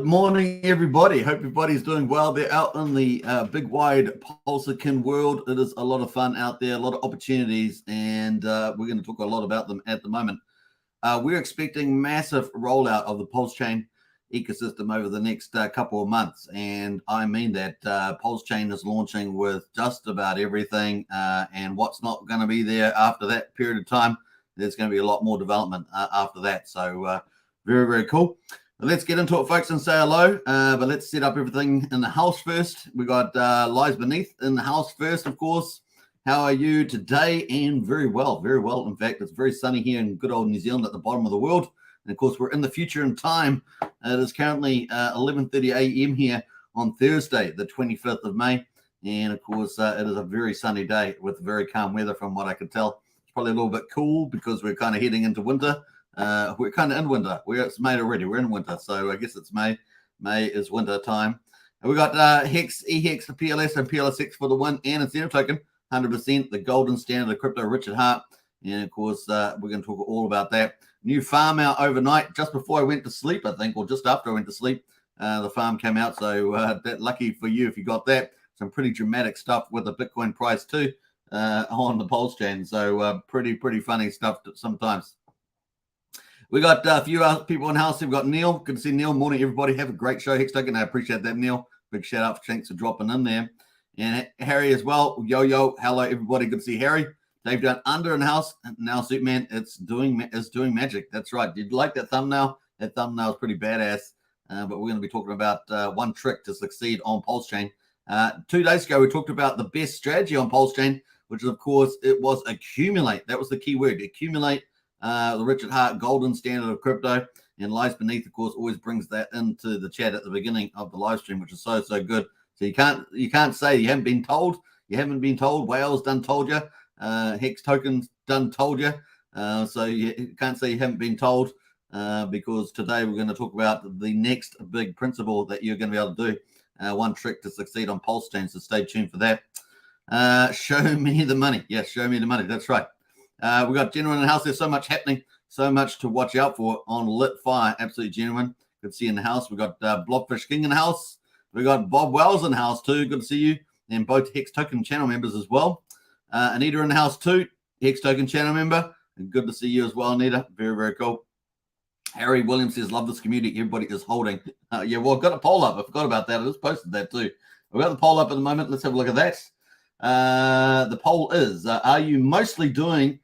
morning, everybody. Hope everybody's doing well. They're out in the big, wide Pulsechain world. It is a lot of fun out there, a lot of opportunities, and we're going to talk a lot about them at the moment. We're expecting massive rollout of the Pulsechain ecosystem over the next couple of months, and I mean that. Pulsechain is launching with just about everything, and what's not going to be there after that period of time, there's going to be a lot more development after that. So very, very cool. Let's get into it, folks, and say hello. But let's set up everything in the house first. We got Lies Beneath in the house first, of course. How are you today? And very well, very well. In fact, it's very sunny here in good old New Zealand at the bottom of the world. And of course, we're in the future in time. It is currently 11:30 a.m. here on Thursday, the 25th of May. And of course, it is a very sunny day with very calm weather from what I could tell. It's probably a little bit cool because we're kind of heading into winter. We're kind of in winter. It's May already. We're in winter, so I guess it's May. May is winter time. And we got Hex, EHEX, the PLS, and PLSX for the win, and incentive token, 100%, the golden standard of crypto, Richard Hart. And of course, we're going to talk all about that. New farm out overnight, just before I went to sleep, I think, or just after I went to sleep. The farm came out, so lucky for you if you got that. Some pretty dramatic stuff with the Bitcoin price too on the Pulsechain. So pretty funny stuff sometimes. We got a few people in the house. We've got Neil. Good to see Neil. Morning, everybody. Have a great show, Hex Token. I appreciate that, Neil. Big shout out. Thanks for dropping in there. And Harry as well. Yo. Hello, everybody. Good to see Harry. Dave Down Under in the house. Now, Superman, it's doing magic. That's right. Did you like that thumbnail? That thumbnail is pretty badass. But we're going to be talking about one trick to succeed on Pulsechain. 2 days ago, we talked about the best strategy on Pulsechain, which is, of course, it was accumulate. That was the key word. Accumulate. The Richard Hart golden standard of crypto, and Lies Beneath, of course, always brings that into the chat at the beginning of the live stream, which is so good. So you can't say you haven't been told. You haven't been told. Wales done told you. Hex Tokens done told you. So you can't say you haven't been told because today we're going to talk about the next big principle that you're going to be able to do. One trick to succeed on Pulsechain. So stay tuned for that. Show me the money. Yes, show me the money. That's right. We got Genuine in the house. There's so much happening, so much to watch out for on Lit Fire. Absolutely genuine. Good to see you in the house. We got Blobfish King in the house. We got Bob Wells in the house too. Good to see you, and both Hex Token channel members as well. Anita in the house too. Hex Token channel member. And good to see you as well, Anita. Very cool. Harry Williams says, "Love this community. Everybody is holding." Yeah, well, I've got a poll up. I forgot about that. I just posted that too. We've got the poll up at the moment. Let's have a look at that. The poll is: are you mostly doing?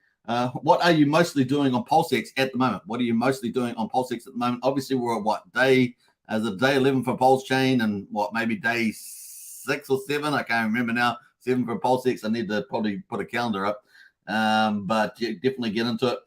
What are you mostly doing on PulseX at the moment? What are you mostly doing on PulseX at the moment? Obviously, we're at what day? As a day 11 for Pulsechain, and what maybe day 6 or 7? I can't remember now. 7 for PulseX. I need to probably put a calendar up, but yeah, definitely get into it.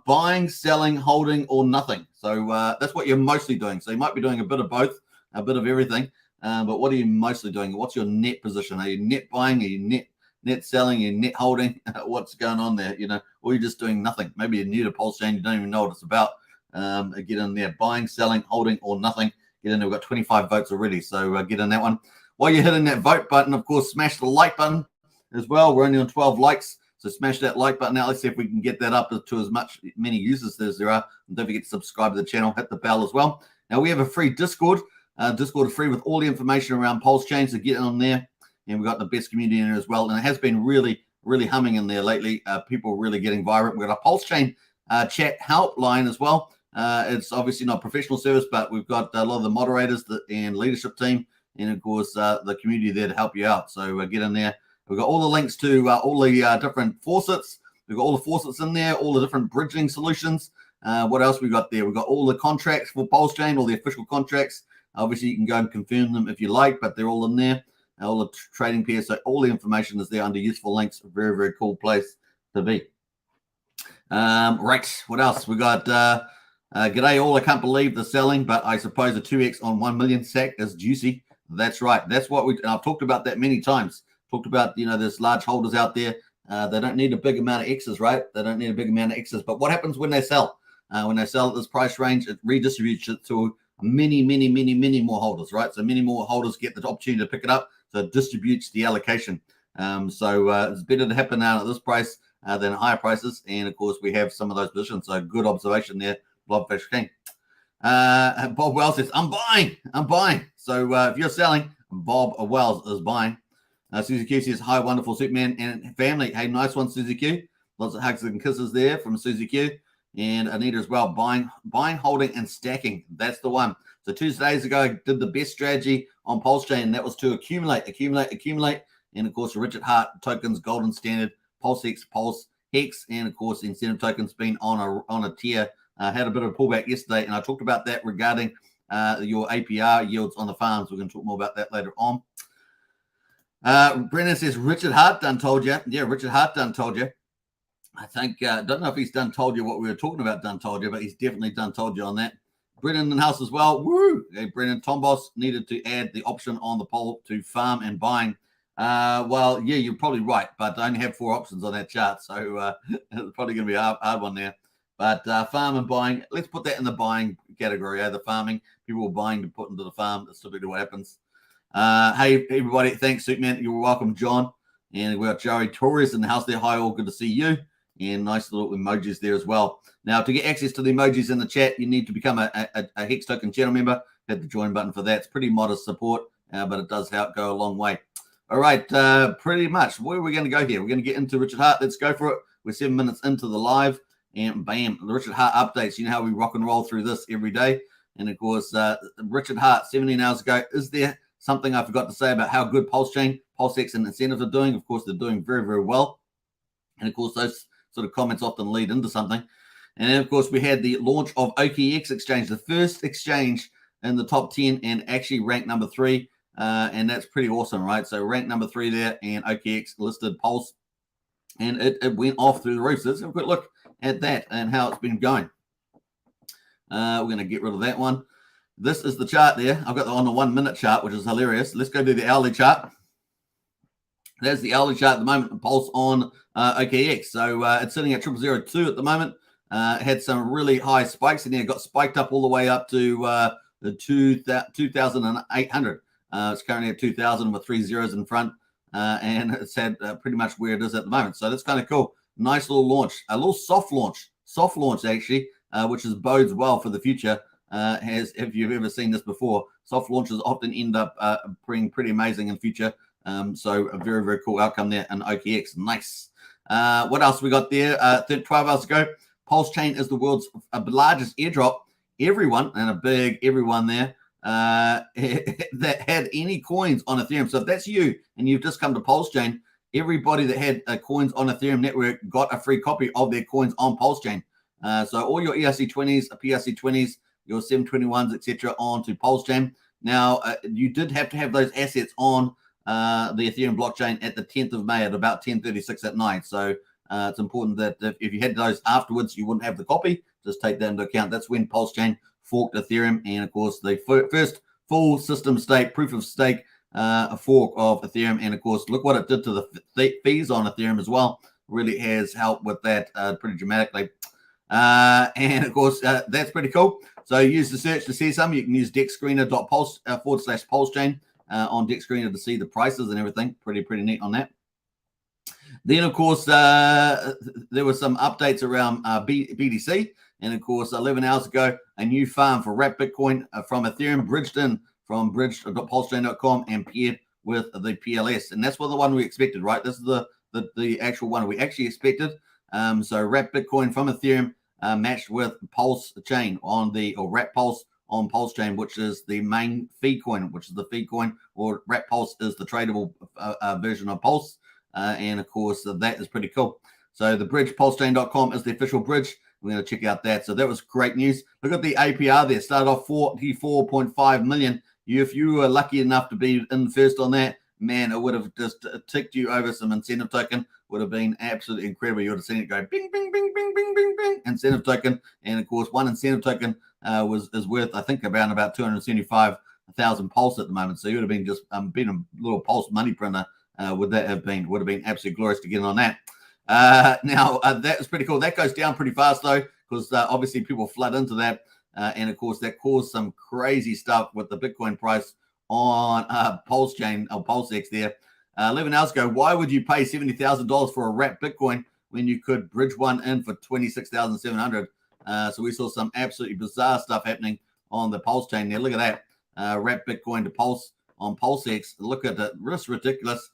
Buying, selling, holding, or nothing. So that's what you're mostly doing. So you might be doing a bit of both, a bit of everything. But what are you mostly doing? What's your net position? Are you net buying? Are you net selling, and net holding? What's going on there? Or you're just doing nothing. Maybe you're new to Pulsechain, you don't even know what it's about. Get in there, buying, selling, holding, or nothing. Get in there. We've got 25 votes already, so get in that one. While you're hitting that vote button, of course, smash the like button as well. We're only on 12 likes, so smash that like button now. Let's see if we can get that up to as many users as there are. And don't forget to subscribe to the channel, hit the bell as well. Now we have a free Discord. Discord is free with all the information around Pulsechain, so get on there. And we've got the best community in there as well. And it has been really humming in there lately. People really getting vibrant. We've got a Pulsechain chat helpline as well. It's obviously not professional service, but we've got a lot of the moderators and leadership team, and of course the community there to help you out. So get in there. We've got all the links to all the different faucets. We've got all the faucets in there, all the different bridging solutions. What else we got there? We've got all the contracts for Pulsechain, all the official contracts. Obviously, you can go and confirm them if you like, but they're all in there. All the trading pairs, so all the information is there under useful links. Very cool place to be. Right, what else? We got g'day all. I can't believe the selling, but I suppose a 2x on 1 million SAC is juicy. That's right. That's what I've talked about that many times. Talked about, there's large holders out there. They don't need a big amount of X's, right? They don't need a big amount of X's. But what happens when they sell? When they sell at this price range, it redistributes it to many more holders, right? So many more holders get the opportunity to pick it up. So it distributes the allocation. So it's better to happen now at this price than higher prices. And of course, we have some of those positions. So good observation there, Blobfish King. Bob Wells says, I'm buying. So if you're selling, Bob Wells is buying. Susie Q says, hi, wonderful Superman and family. Hey, nice one, Susie Q. Lots of hugs and kisses there from Susie Q. And Anita as well, buying, holding, and stacking. That's the one. So 2 days ago, I did the best strategy on Pulsechain, and that was to accumulate. And, of course, Richard Hart tokens, Golden Standard, PulseX, Pulse, Hex, and, of course, incentive tokens been on a tier. Had a bit of a pullback yesterday, and I talked about that regarding your APR yields on the farms. We're going to talk more about that later on. Brennan says, Richard Hart done told you. Yeah, Richard Hart done told you. I think, don't know if he's done told you what we were talking about, done told you, but he's definitely done told you on that. Brennan in the house as well. Woo! Okay, Brennan, Tom Boss needed to add the option on the poll to farm and buying. Well, yeah, you're probably right, but I only have 4 options on that chart, so it's probably going to be a hard one there. But farm and buying, let's put that in the buying category. The farming, people are buying to put into the farm. That's typically what happens. Hey, everybody, thanks, Superman. You're welcome, John. And we've got Joey Torres in the house there. Hi, all. Good to see you. And nice little emojis there as well. Now, to get access to the emojis in the chat, you need to become a Hex Token channel member. Hit the join button for that. It's pretty modest support, but it does help go a long way. All right, pretty much. Where are we going to go here? We're going to get into Richard Hart. Let's go for it. We're 7 minutes into the live. And bam, the Richard Hart updates. You know how we rock and roll through this every day. And, of course, Richard Hart, 17 hours ago. Is there something I forgot to say about how good Pulsechain, PulseX, and incentives are doing? Of course, they're doing very, very well. And, of course, those sort of comments often lead into something. And then, of course, we had the launch of OKX Exchange, the first exchange in the top 10 and actually ranked number 3. And that's pretty awesome, right? So ranked number 3 there, and OKX listed Pulse. And it went off through the roof. So let's have a quick look at that and how it's been going. We're going to get rid of that one. This is the chart there. I've got on the 1 minute chart, which is hilarious. Let's go do the hourly chart. There's the hourly chart at the moment, Pulse on OKX. So it's sitting at 0002 at the moment. Had some really high spikes, and then it got spiked up all the way up to the 2,800. It's currently at 2,000 with 3 zeros in front, and it's had pretty much where it is at the moment. So that's kind of cool. Nice little launch, a little soft launch actually, which is bodes well for the future. If you've ever seen this before, soft launches often end up being pretty amazing in future. So a very, very cool outcome there in OKX. Nice. What else we got there? 12 hours ago, Pulsechain is the world's largest airdrop. Everyone, and a big everyone there, that had any coins on Ethereum. So if that's you and you've just come to Pulsechain, everybody that had coins on Ethereum network got a free copy of their coins on Pulsechain. So all your ERC20s, PRC20s, your 721s, etc., onto Pulsechain. Now, you did have to have those assets on the Ethereum blockchain at the 10th of May at about 10:36 at night. So it's important that if you had those afterwards, you wouldn't have the copy. Just take that into account. That's when Pulsechain forked Ethereum, and of course the first full system stake, proof of stake, a fork of Ethereum. And of course, look what it did to the fees on Ethereum as well. Really has helped with that pretty dramatically. And of course, that's pretty cool. So use the search to see some. You can use dexscreener.pulse/Pulsechain on DexScreener to see the prices and everything. Pretty neat on that. Then, of course, there were some updates around BTC. And, of course, 11 hours ago, a new farm for wrapped Bitcoin from Ethereum bridged in from bridged.pulsechain.com and paired with the PLS. And that's what the one we expected, right? This is the actual one we actually expected. So wrapped Bitcoin from Ethereum matched with Pulsechain or wrapped Pulse on Pulsechain, which is the main fee coin, which is the fee coin, or wrapped Pulse is the tradable version of Pulse. And, of course, that is pretty cool. So the bridge, pulsechain.com, is the official bridge. We're going to check out that. So that was great news. Look at the APR there. Started off 44.5 million. If you were lucky enough to be in first on that, man, it would have just ticked you over some incentive token. Would have been absolutely incredible. You would have seen it go bing, bing, bing, bing, bing, bing, bing, incentive token. And, of course, one incentive token is worth, I think, about 275,000 Pulse at the moment. So you would have been just been a little Pulse money printer. Would have been absolutely glorious to get in on that. Now, that was pretty cool. That goes down pretty fast, though, because obviously people flood into that. And, of course, that caused some crazy stuff with the Bitcoin price on Pulsechain or PulseX there. 11 hours ago, why would you pay $70,000 for a wrapped Bitcoin when you could bridge one in for $26,700? So we saw some absolutely bizarre stuff happening on the Pulse chain there. Look at that. Wrap Bitcoin to Pulse on Pulsex. Look at it. That's ridiculous.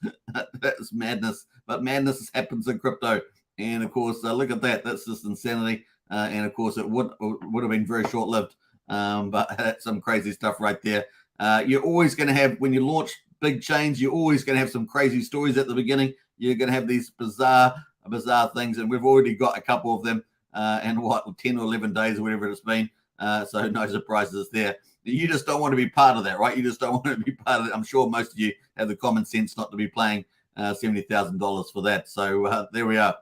That's madness. But madness happens in crypto. And of course, look at that. That's just insanity. And of course, it would have been very short-lived. But that's some crazy stuff right there. You're always going to have, when you launch big chains, you're always going to have some crazy stories at the beginning. You're going to have these bizarre things. And we've already got a couple of them in 10 or 11 days or whatever it's been. So no surprises there. You just don't want to be part of that, right? You just don't want to be part of it. I'm sure most of you have the common sense not to be paying $70,000 for that. So there we are.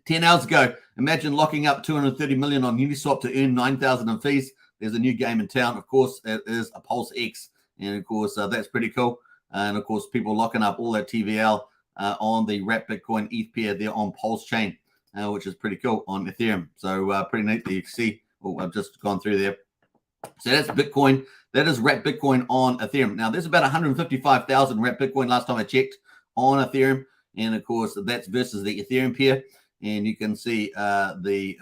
10 hours ago, imagine locking up $230 million on Uniswap to earn $9,000 in fees. There's a new game in town. Of course, it is a Pulse X. And of course, that's pretty cool. And of course, people locking up all that TVL on the Wrap Bitcoin ETH pair there on Pulsechain, which is pretty cool on Ethereum. So pretty neat that you can see. Oh, I've just gone through there. So that's Bitcoin. That is Wrap Bitcoin on Ethereum. Now, there's about 155,000 Wrap Bitcoin last time I checked on Ethereum. And, of course, that's versus the Ethereum pair. And you can see the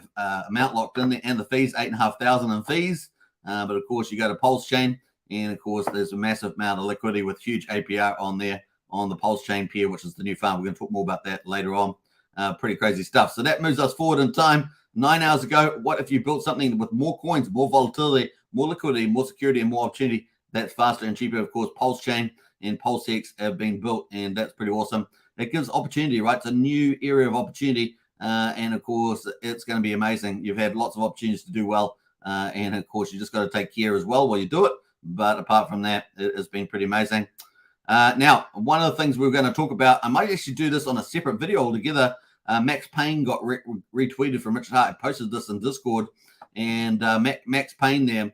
amount locked in there and the fees, 8,500 in fees. But, of course, you go to Pulsechain. And, of course, there's a massive amount of liquidity with huge APR on there on the Pulsechain pair, which is the new farm. We're going to talk more about that later on. Pretty crazy stuff. So that moves us forward in time. 9 hours ago, what if you built something with more coins, more volatility, more liquidity, more security, and more opportunity that's faster and cheaper? Of course, Pulsechain and Pulsex have been built, and that's pretty awesome. It gives opportunity, right? It's a new area of opportunity, and of course, it's going to be amazing. You've had lots of opportunities to do well, and of course, you just got to take care as well while you do it. But apart from that, it has been pretty amazing. Now, one of the things we're going to talk about, I might actually do this on a separate video altogether. Max Payne got retweeted from Richard Hart. I posted this in Discord, and Max Payne there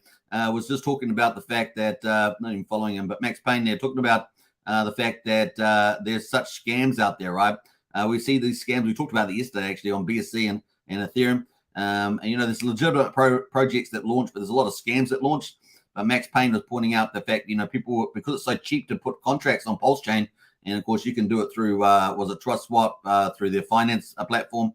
was just talking about the fact that, not even following him, but Max Payne there talking about the fact that there's such scams out there, right? We see these scams. We talked about it yesterday, actually, on BSC and Ethereum. And, you know, there's legitimate projects that launch, but there's a lot of scams that launch. But Max Payne was pointing out the fact, you know, people, because it's so cheap to put contracts on Pulsechain, and of course you can do it through, was it TrustSwap, through their finance platform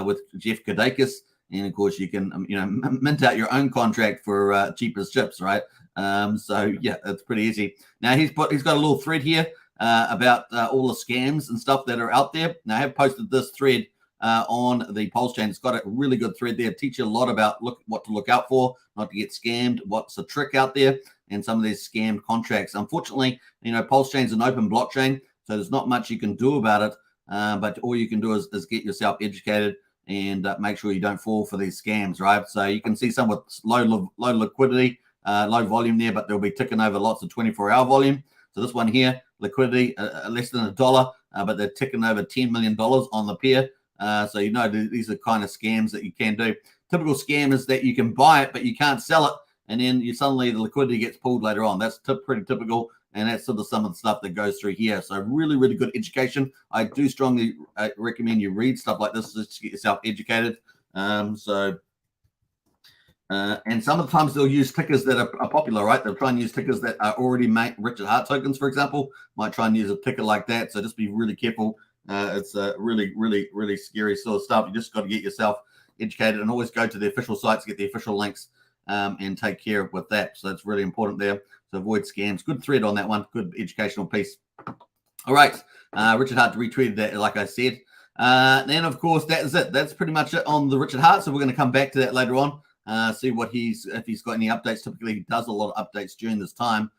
with Jeff Kadakis, and of course you can, you know, mint out your own contract for cheap as chips, right? So yeah, it's pretty easy. Now he's got a little thread here about all the scams and stuff that are out there. Now I have posted this thread on the Pulsechain. It's got a really good thread there. Teach you a lot about what to look out for, not to get scammed, what's the trick out there, and some of these scammed contracts. Unfortunately, you know, Pulsechain is an open blockchain, so there's not much you can do about it. But all you can do is get yourself educated and make sure you don't fall for these scams, right? So you can see some with low liquidity, low volume there, but they'll be ticking over lots of 24-hour volume. So this one here, liquidity less than $1, but they're ticking over $10 million on the pair. So you know these are kind of scams that you can do. Typical scam is that you can buy it, but you can't sell it, and then you suddenly the liquidity gets pulled later on. That's pretty typical, and that's sort of some of the stuff that goes through here. So really, really good education. I do strongly recommend you read stuff like this just to get yourself educated. And sometimes they'll use tickers that are popular, right? They'll try and use tickers that are already made. Richard Hart tokens, for example, might try and use a ticker like that. So just be really careful. It's really, really, really scary sort of stuff. You just got to get yourself educated and always go to the official sites, get the official links, and take care with that. So that's really important there. So avoid scams. Good thread on that one. Good educational piece. All right. Richard Hart retweeted that, like I said. Then, of course, that is it. That's pretty much it on the Richard Hart. So we're going to come back to that later on. See what if he's got any updates. Typically, he does a lot of updates during this time.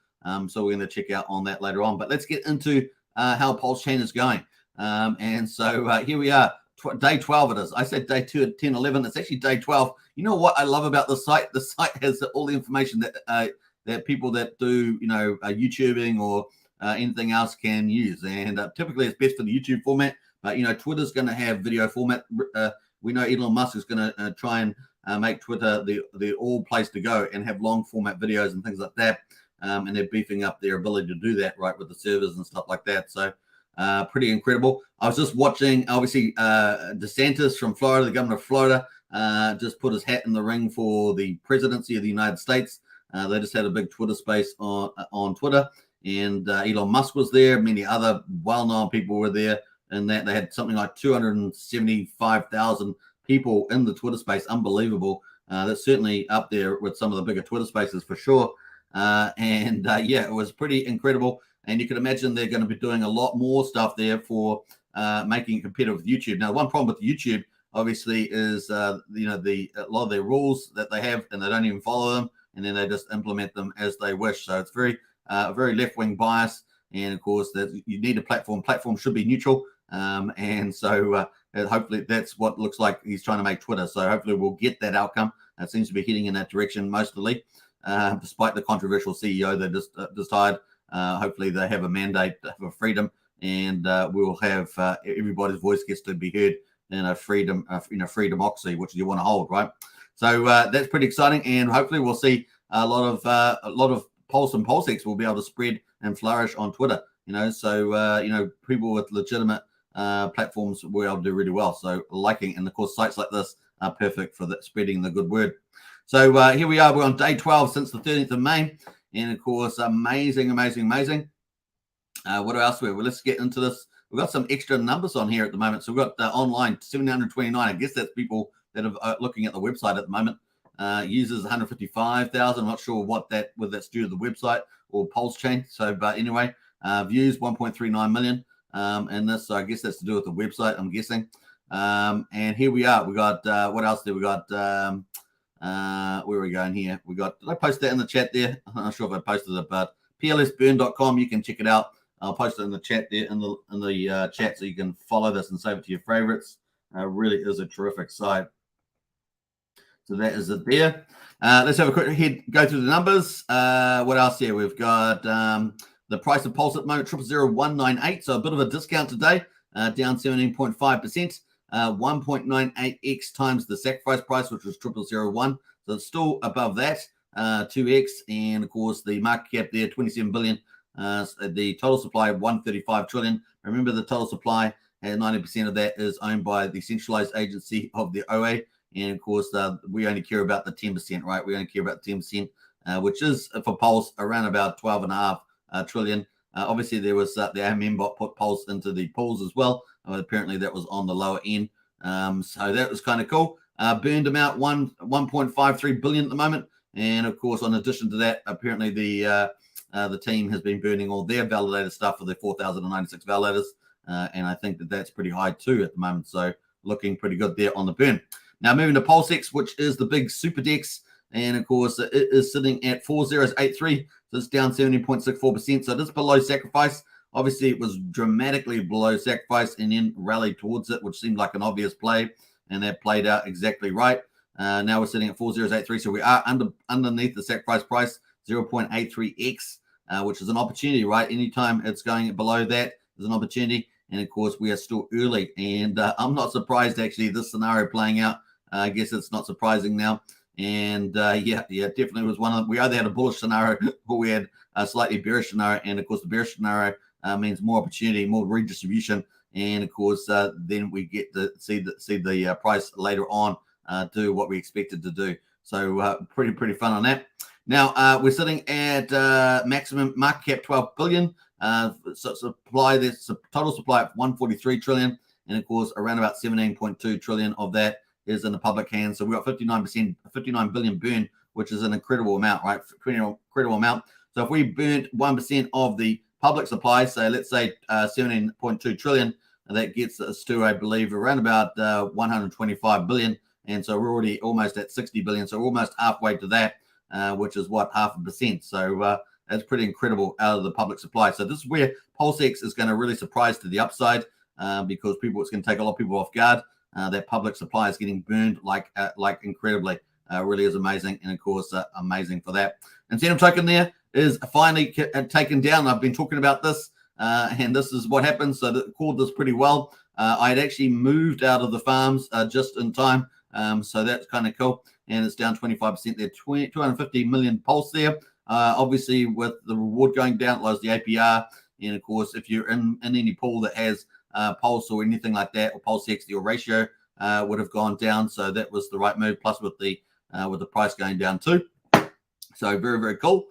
So we're going to check out on that later on. But let's get into how Pulsechain is going. And so here we are, day 12 it is. I said day 2 at 10, 11. It's actually day 12. You know what I love about the site? The site has all the information that people that do, you know, YouTubing or anything else can use. And typically it's best for the YouTube format. But, you know, Twitter's going to have video format. We know Elon Musk is going to try and make Twitter the all place to go and have long format videos and things like that. And they're beefing up their ability to do that, right, with the servers and stuff like that. So pretty incredible. I was just watching, obviously, DeSantis from Florida, the governor of Florida, just put his hat in the ring for the presidency of the United States. They just had a big Twitter space on Twitter, and Elon Musk was there. Many other well-known people were there, and that they had something like 275,000 people in the Twitter space. Unbelievable. That's certainly up there with some of the bigger Twitter spaces for sure. Yeah, it was pretty incredible. And you can imagine they're going to be doing a lot more stuff there for making it competitive with YouTube. Now, one problem with YouTube, obviously, is a lot of their rules that they have, and they don't even follow them, and then they just implement them as they wish. So it's very left-wing bias, and of course that you need a platform. Platform should be neutral, and so hopefully that's what looks like he's trying to make Twitter. So hopefully we'll get that outcome. It seems to be heading in that direction mostly, despite the controversial CEO they just hired. Hopefully they have a mandate for freedom, and we'll have everybody's voice gets to be heard in a freedom, free democracy, which you want to hold, right? So that's pretty exciting, and hopefully we'll see a lot of Pulse and PulseX will be able to spread and flourish on Twitter. So people with legitimate platforms will be able to do really well. So liking, and of course sites like this are perfect for spreading the good word. So here we are. We're on day 12 since the 13th of May. And of course, amazing. What else? Well, let's get into this. We've got some extra numbers on here at the moment. So we've got online 729. I guess that's people that are looking at the website at the moment. Users 155,000. I'm not sure whether that's due to the website or Pulsechain. So, but anyway, views 1.39 million. And this, so I guess that's to do with the website, I'm guessing. And here we are. We got what else did we got? Where are we going here? Did I post that in the chat there? I'm not sure if I posted it, but plsburn.com, you can check it out. I'll post it in the chat there in the chat, so you can follow this and save it to your favorites. Really is a terrific site. So that is it there. Let's have a quick go through the numbers. What else here? We've got the price of Pulse at the moment, 000198. So a bit of a discount today, down 17.5%. 1.98x times the sacrifice price, which was 0001. So it's still above that, 2x. And of course, the market cap there, 27 billion. The total supply of 135 trillion. Remember, the total supply, and 90% of that is owned by the centralized agency of the OA. And of course, we only care about the 10%, right? We only care about the 10%, which is for Pulse around about 12.5 trillion. Obviously, there was the AMM bot put Pulse into the pools as well. Apparently, that was on the lower end. So that was kind of cool. Burned amount 1.53 billion at the moment. And of course, in addition to that, apparently the team has been burning all their validated stuff for the 4,096 validators. And I think that's pretty high too at the moment. So looking pretty good there on the burn. Now moving to PulseX, which is the big super DEX. And of course, it is sitting at 4083. So it's down 17.64%. So it is below sacrifice. Obviously, it was dramatically below sacrifice and then rallied towards it, which seemed like an obvious play. And that played out exactly right. Now we're sitting at 4083. So we are underneath the sacrifice price, 0.83x, which is an opportunity, right? Anytime it's going below that, there's an opportunity. And of course, we are still early. And I'm not surprised, actually, this scenario playing out. I guess it's not surprising now. And yeah, definitely was one of them. We either had a bullish scenario or we had a slightly bearish scenario. And of course, the bearish scenario means more opportunity, more redistribution. And of course, then we get to see the price later on do what we expected to do. So pretty fun on that. Now we're sitting at maximum market cap 12 billion. So supply, there's a total supply of 143 trillion. And of course, around about 17.2 trillion of that is in the public hands. So we've got 59 billion burn, which is an incredible amount, right? Incredible amount. So if we burnt 1% of the public supply, so let's say 17.2 trillion, and that gets us to, I believe, around about 125 billion. And so we're already almost at 60 billion. So we're almost halfway to that, which is what, 0.5%. So that's pretty incredible out of the public supply. So this is where PulseX is going to really surprise to the upside because it's going to take a lot of people off guard. That public supply is getting burned like incredibly. Really is amazing. And of course, amazing for that. Incentive token there is finally taken down. I've been talking about this, and this is what happened. So that called this pretty well. I had actually moved out of the farms just in time. So that's kind of cool. And it's down 25% there, 250 million Pulse there. Obviously, with the reward going down, it lowers the APR. And of course, if you're in any pool that has Pulse or anything like that, or PulseX, your ratio would have gone down. So that was the right move. Plus with the price going down too. So very cool.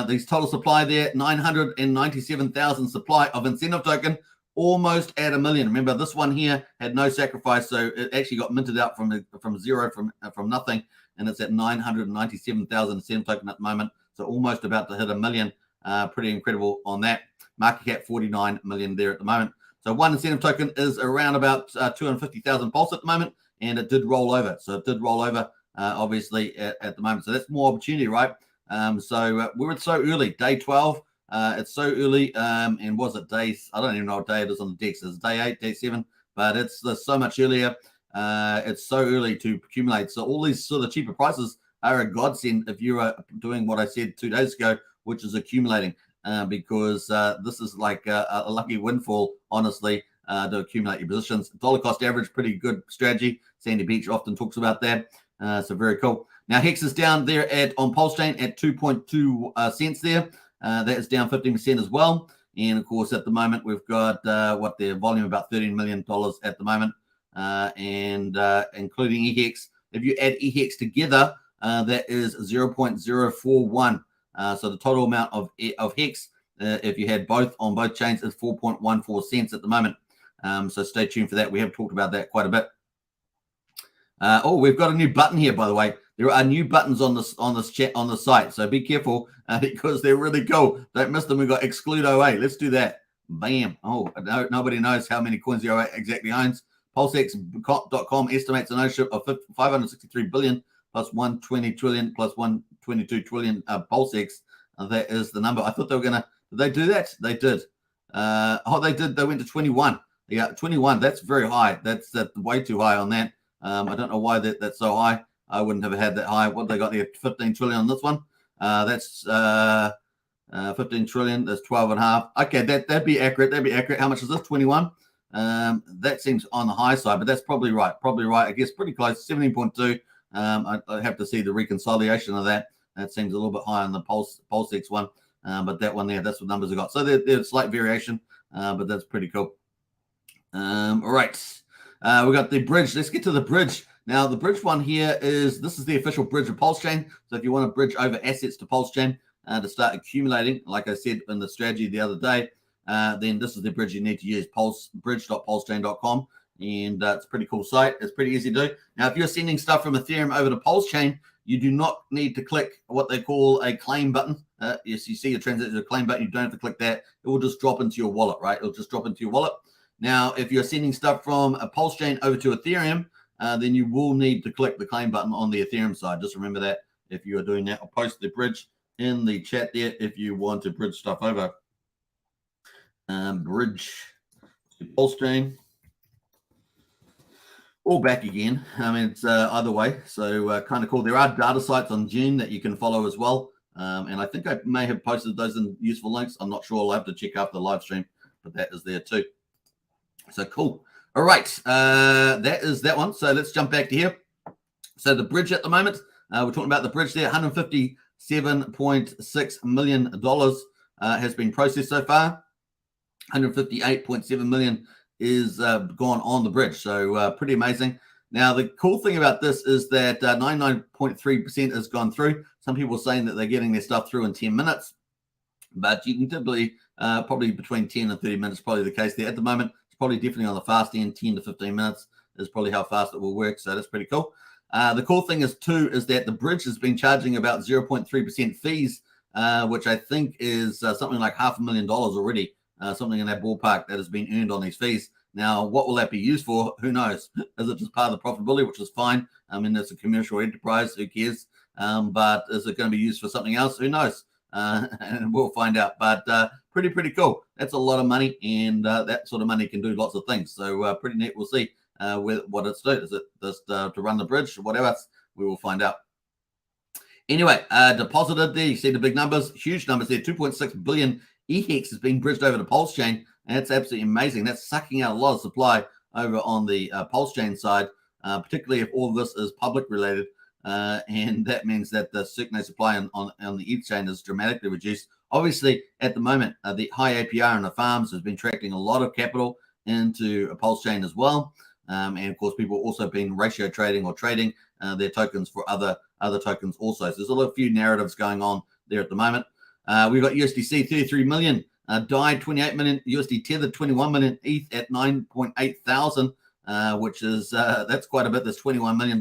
These total supply there, 997,000 supply of incentive token, almost at 1 million. Remember, this one here had no sacrifice, so it actually got minted out from zero, from nothing. and it's at 997,000 Incentive token at the moment. So almost about to hit 1 million. Pretty incredible on that. Market cap 49 million there at the moment. So one incentive token is around about 250,000 Pulse at the moment, and it did roll over. So it did roll over, obviously, at the moment. So that's more opportunity, right? We're so early, day 12. It's so early, and was it days? I don't even know what day it is on the DEX. It's day 8, day 7, but it's so much earlier. It's so early to accumulate. So all these sort of cheaper prices are a godsend if you are doing what I said 2 days ago, which is accumulating, because this is like a lucky windfall, honestly, to accumulate your positions. Dollar cost average, pretty good strategy. Sandy Beach often talks about that. So very cool. Now, Hex is down there on Pulsechain at 2.2 cents there. That is down 15% as well. And, of course, at the moment, we've got their volume about $13 million at the moment, and including EHEX. If you add EHEX together, that is 0.041. So the total amount of Hex, if you had both on both chains, is 4.14 cents at the moment. So stay tuned for that. We have talked about that quite a bit. We've got a new button here, by the way. There are new buttons on this chat on the site, so be careful because they're really cool. Don't miss them. We've got exclude OA. Let's do that. Bam. No, nobody knows how many coins the OA exactly owns. Pulsex.com estimates an ownership of 563 billion plus 120 trillion plus 122 trillion Pulsex. That is the number. I thought they were going to. Did they do that? They did. They did. They went to 21. Yeah, 21. That's very high. That's way too high on that. I don't know why that's so high. I wouldn't have had that high. What they got there? 15 trillion on this one. That's 15 trillion. That's 12 and a half. Okay, that'd be accurate. That'd be accurate. How much is this? 21. That seems on the high side, but that's probably right. Probably right. I guess pretty close. 17.2. I have to see the reconciliation of that. That seems a little bit high on the Pulsex one, but that one there, that's what numbers I got. So there's slight variation, but that's pretty cool. All right. We got the bridge. Let's get to the bridge. Now, the bridge one here this is the official bridge of Pulsechain. So if you want to bridge over assets to Pulsechain to start accumulating, like I said in the strategy the other day, then this is the bridge you need to use, bridge.pulsechain.com. And it's a pretty cool site. It's pretty easy to do. Now, if you're sending stuff from Ethereum over to Pulsechain, you do not need to click what they call a claim button. Yes, you see a transaction, a claim button. You don't have to click that. It will just drop into your wallet, right? It'll just drop into your wallet. Now, if you're sending stuff from a Pulsechain over to Ethereum, then you will need to click the claim button on the Ethereum side. Just remember that if you are doing that. I'll post the bridge in the chat there if you want to bridge stuff over. Bridge to Pulsechain. Or back again. I mean, it's either way. So kind of cool. There are data sites on Gene that you can follow as well. And I think I may have posted those in useful links. I'm not sure. I'll have to check after the live stream, but that is there too. So cool. All right. That is that one. So let's jump back to here. So the bridge at the moment, we're talking about the bridge there. $157.6 million has been processed so far. 158.7 million is gone on the bridge. So pretty amazing. Now, the cool thing about this is that 99.3% has gone through. Some people are saying that they're getting their stuff through in 10 minutes, but you can typically probably between 10 and 30 minutes, probably the case there. At the moment, it's probably definitely on the fast end. 10 to 15 minutes is probably how fast it will work. So that's pretty cool. The cool thing is that the bridge has been charging about 0.3% fees, which I think is something like $500,000 already. Something in that ballpark that has been earned on these fees. Now, what will that be used for? Who knows? Is it just part of the profitability, which is fine? I mean, it's a commercial enterprise. Who cares? But is it going to be used for something else? Who knows? And we'll find out. But pretty cool. That's a lot of money, and that sort of money can do lots of things. So pretty neat. We'll see what it's doing. Is it just to run the bridge or whatever? We will find out. Anyway, deposited there. You see the big numbers, huge numbers there. 2.6 billion EHEX is being bridged over to Pulsechain, and it's absolutely amazing. That's sucking out a lot of supply over on the Pulsechain side, particularly if all of this is public related, and that means that the circulating supply on the ETH chain is dramatically reduced. Obviously, at the moment, the high APR in the farms has been attracting a lot of capital into a Pulsechain as well, and of course, people also been ratio trading or trading their tokens for other tokens also. So there's a few narratives going on there at the moment. We've got USDC 33 million, DAI 28 million, USD Tether 21 million, ETH at 9.8 thousand, which is that's quite a bit. There's $21 million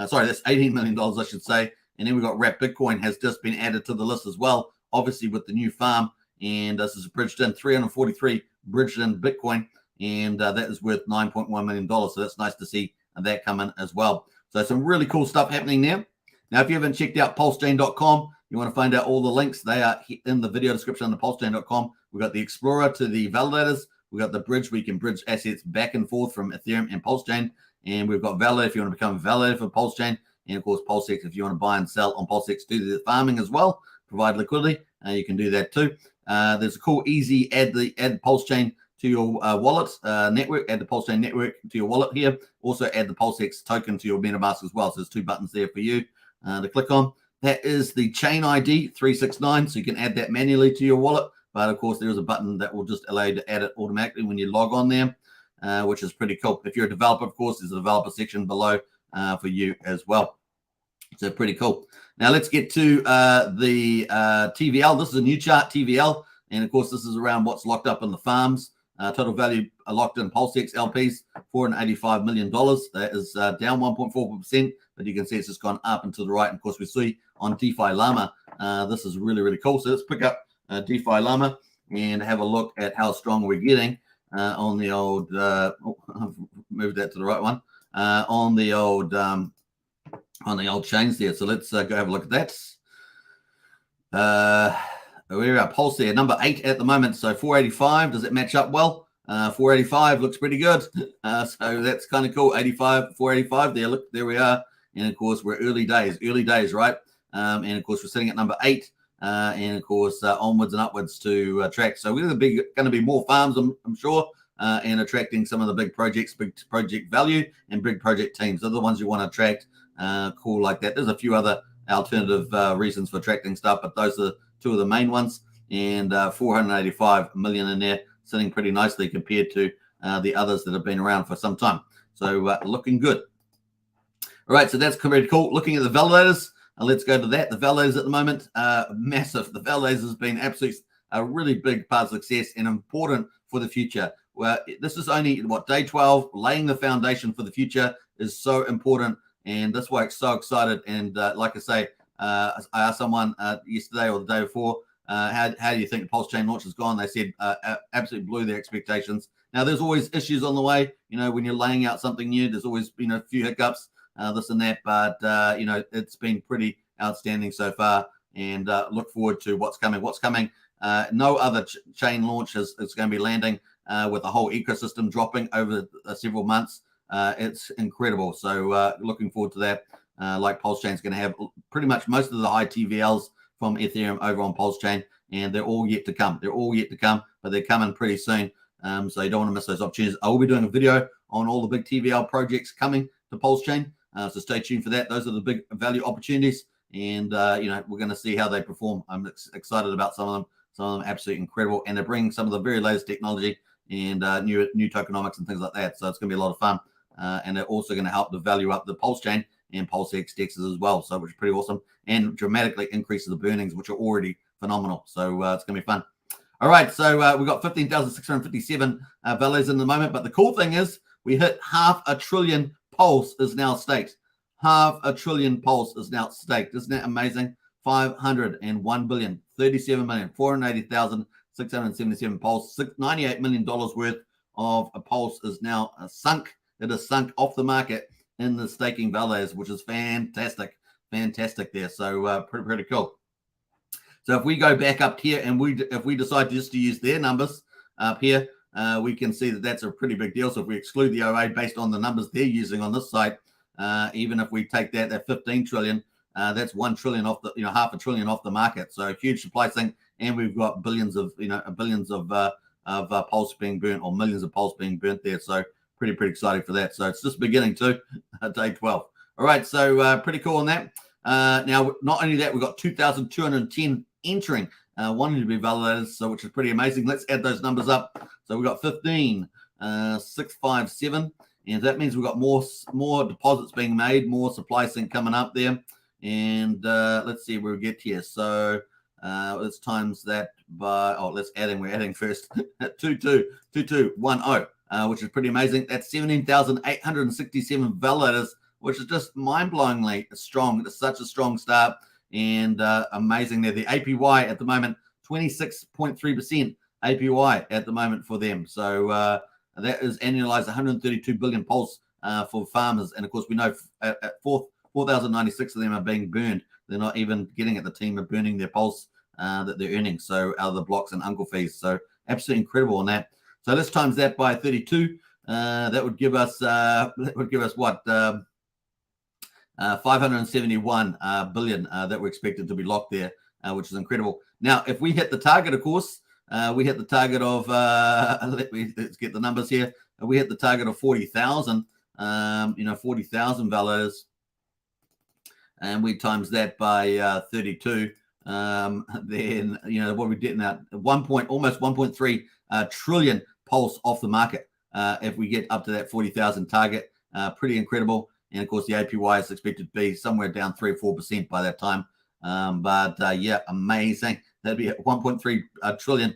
Sorry, that's $18 million, I should say. And then we've got Wrap Bitcoin has just been added to the list as well, obviously with the new farm. And this is bridged in 343 bridged in Bitcoin, and that is worth $9.1 million. So that's nice to see that come in as well. So some really cool stuff happening there. Now, if you haven't checked out pulsechain.com, you want to find out all the links. They are in the video description on the pulsechain.com. We've got the Explorer to the validators. We've got the bridge where you can bridge assets back and forth from Ethereum and Pulsechain. And we've got Validate if you want to become a validator for Pulsechain. And, of course, Pulsex if you want to buy and sell on Pulsex, do the farming as well, provide liquidity. You can do that too. There's a cool, easy add Pulsechain to your wallet network, add the Pulsechain network to your wallet here. Also add the Pulsex token to your MetaMask as well. So there's 2 buttons there for you to click on. That is the chain ID 369. So you can add that manually to your wallet. But of course, there is a button that will just allow you to add it automatically when you log on there, which is pretty cool. If you're a developer, of course, there's a developer section below for you as well. So pretty cool. Now let's get to the TVL. This is a new chart, TVL. And of course, this is around what's locked up in the farms. Total value locked in Pulsex LPs, $485 million. That is down 1.4%, but you can see it's just gone up and to the right. And of course, we see on DeFi Llama, this is really, really cool. So let's pick up DeFi Llama and have a look at how strong we're getting on the old, I've moved that to the right one, on the old chains there. So let's go have a look at that. We're at Pulse there, number 8 at the moment. So 485, does it match up well? 485 looks pretty good. So that's kind of cool. 85, 485 there. Look, there we are. And of course, we're early days, right? And of course, we're sitting at number 8. And of course, onwards and upwards to track. So we're going to be more farms, I'm sure, and attracting some of the big projects, big project value, and big project teams. They're the ones you want to attract. Cool like that. There's a few other alternative reasons for attracting stuff, but those are 2 of the main ones. And 485 million in there, sitting pretty nicely compared to the others that have been around for some time. So looking good. All right, so that's pretty cool. Looking at the validators. Let's go to that. The validators at the moment, massive. The validators has been absolutely a really big part of success and important for the future. Well, this is only, day 12. Laying the foundation for the future is so important. And that's why I'm so excited. And like I say, I asked someone yesterday or the day before, how do you think the Pulsechain launch has gone? They said absolutely blew their expectations. Now, there's always issues on the way. When you're laying out something new, there's always, a few hiccups. This and that, but it's been pretty outstanding so far, and look forward to what's coming. No other chain launch is going to be landing with the whole ecosystem dropping over several months. It's incredible. So looking forward to that. Like Pulsechain is going to have pretty much most of the high TVLs from Ethereum over on Pulsechain, and they're all yet to come. But they're coming pretty soon. So you don't want to miss those opportunities. I will be doing a video on all the big TVL projects coming to Pulsechain. So stay tuned for that. Those are the big value opportunities, and we're going to see how they perform. I'm excited about some of them. Some of them absolutely incredible, and they're bringing some of the very latest technology and new tokenomics and things like that. So it's going to be a lot of fun, and they're also going to help to value up the Pulsechain and Pulsex dexes as well. So which is pretty awesome, and dramatically increases the burnings, which are already phenomenal. So it's going to be fun. All right, so we've got 15,657 values in the moment, but the cool thing is we hit 500 billion. Pulse is now staked. 500 billion Pulse is now staked. Isn't that amazing? 501 billion, 37 million, 480,677 Pulse, $98 million worth of a Pulse is now sunk. It is sunk off the market in the staking validators, which is fantastic there. So pretty cool. So if we go back up here and if we decide just to use their numbers up here, we can see that that's a pretty big deal. So if we exclude the OA based on the numbers they're using on this site, even if we take that 15 trillion, that's 1 trillion off the, $500 billion off the market. So huge supply thing, and we've got billions of Pulse being burnt, or millions of Pulse being burnt there. So pretty exciting for that. So it's just beginning to day 12. All right, so pretty cool on that. Now, not only that, we've got 2,210 entering, wanting to be validated, so which is pretty amazing. Let's add those numbers up. So we've got 15,657, and that means we've got more deposits being made, more supply sync coming up there. And let's see where we get here. So let's times that by, let's add in. We're adding first 2210, which is pretty amazing. That's 17,867 validators which is just mind-blowingly strong. It's such a strong start and amazing there. The APY at the moment, 26.3% APY at the moment for them. So that is annualized 132 billion pulse for farmers. And of course, we know at 4,096 of them are being burned. They're not even getting it. The team are burning their pulse that they're earning. So out of the blocks and uncle fees. So absolutely incredible on that. So let's times that by 32. That would give us what? 571 billion that we're expected to be locked there, which is incredible. Now, if we hit the target, of course, we hit the target of let's get the numbers here. We hit the target of 40,000. 40,000 validators, and we times that by 32. Then what we did now, almost 1.3 trillion pulse off the market if we get up to that 40,000 target. Pretty incredible. And of course, the APY is expected to be somewhere down 3 or 4% by that time. Yeah, amazing. That'd be 1.3 trillion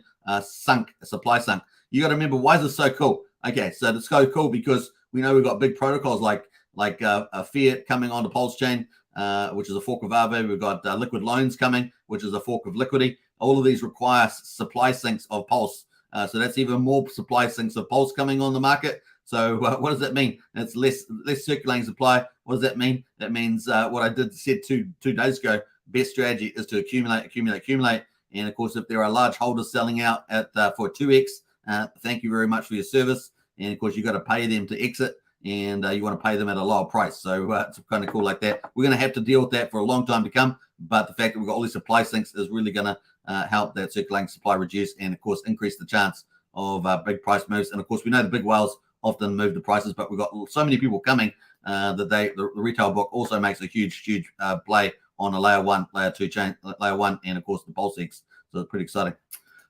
supply sunk. You got to remember, why is this so cool? Okay, so it's so cool because we know we've got big protocols like Fiat coming onto Pulsechain, which is a fork of Aave. We've got Liquid Loans coming, which is a fork of Liquidity. All of these require supply sinks of Pulse. So that's even more supply sinks of Pulse coming on the market. So what does that mean? It's less circulating supply. What does that mean? That means what I said two days ago. Best strategy is to accumulate. And of course, if there are large holders selling out at for 2x, thank you very much for your service. And of course, you got to pay them to exit, and you want to pay them at a lower price. So it's kind of cool like that. We're going to have to deal with that for a long time to come. But the fact that we've got all these supply sinks is really going to help that circulating supply reduce, and of course, increase the chance of big price moves. And of course, we know the big whales often move the prices, but we've got so many people coming that the retail book also makes a huge play on a layer 1, layer 2 chain, layer 1, and of course the PulseX. So it's pretty exciting.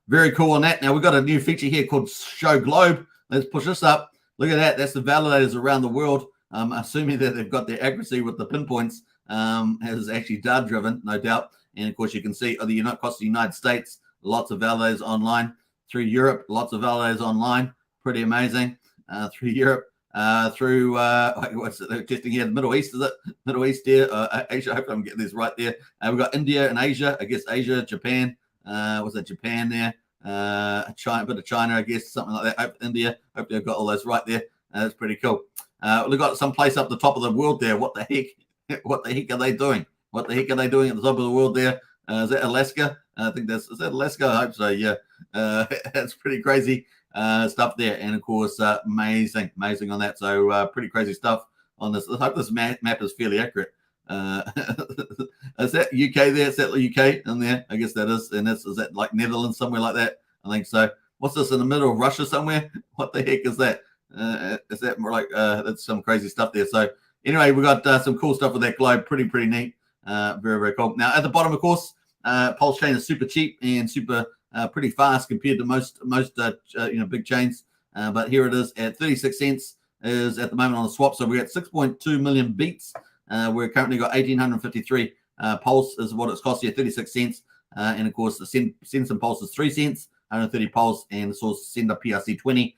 Very cool on that. Now we've got a new feature here called Show Globe. Let's push this up. Look at that. That's the validators around the world. Assuming that they've got their accuracy with the pinpoints is actually data driven, no doubt. And of course, you can see across the United States, lots of validators online. Through Europe, lots of validators online. Pretty amazing. Through Europe, through what's it? They're testing here? The Middle East, is it? Middle East here, Asia. I hope I'm getting this right there. We've got India and Asia. I guess Asia, Japan. Was that Japan there? China, bit of China, I guess, something like that. India. Hope they've got all those right there. That's pretty cool. We've got some place up the top of the world there. What the heck? What the heck are they doing? What the heck are they doing at the top of the world there? Is that Alaska? I think is that Alaska? I hope so. Yeah, that's pretty crazy stuff there. And of course, amazing on that. So pretty crazy stuff on this. I hope this map is fairly accurate. Is that UK there? Is that the UK in there? I guess that is. And is that like Netherlands, somewhere like that? I think so. What's this in the middle of Russia somewhere? What the heck is that? Is that more like that's some crazy stuff there? So anyway, we got some cool stuff with that globe. Pretty neat. Very cool. Now at the bottom, of course, Pulsechain is super cheap and super pretty fast compared to most big chains. But here it is at 36 cents is at the moment on the swap. So we got 6.2 million beats. We're currently got 1,853 pulse is what it's cost here, 36 cents. And of course, the send some pulse is 3 cents, 130 pulse, and the source send a PRC20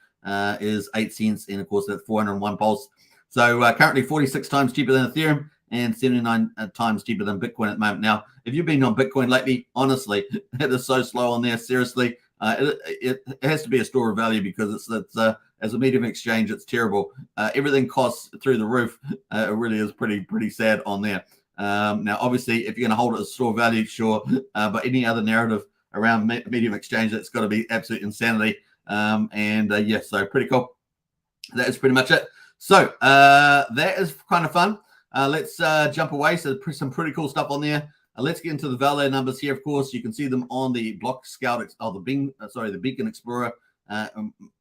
is 8 cents, and of course that's 401 pulse. So currently 46 times cheaper than Ethereum and 79 times cheaper than Bitcoin at the moment. Now, if you've been on Bitcoin lately, honestly, it is so slow on there. Seriously, it has to be a store of value because it's as a medium exchange, it's terrible. Everything costs through the roof. It really is pretty sad on there. Now, obviously, if you're going to hold it as store of value, sure. But any other narrative around medium exchange, it's got to be absolute insanity. Yeah, so pretty cool. That is pretty much it. So that is kind of fun. Let's jump away. So some pretty cool stuff on there. Let's get into the validator numbers here. Of course, you can see them on the Block Scout, the Beacon Explorer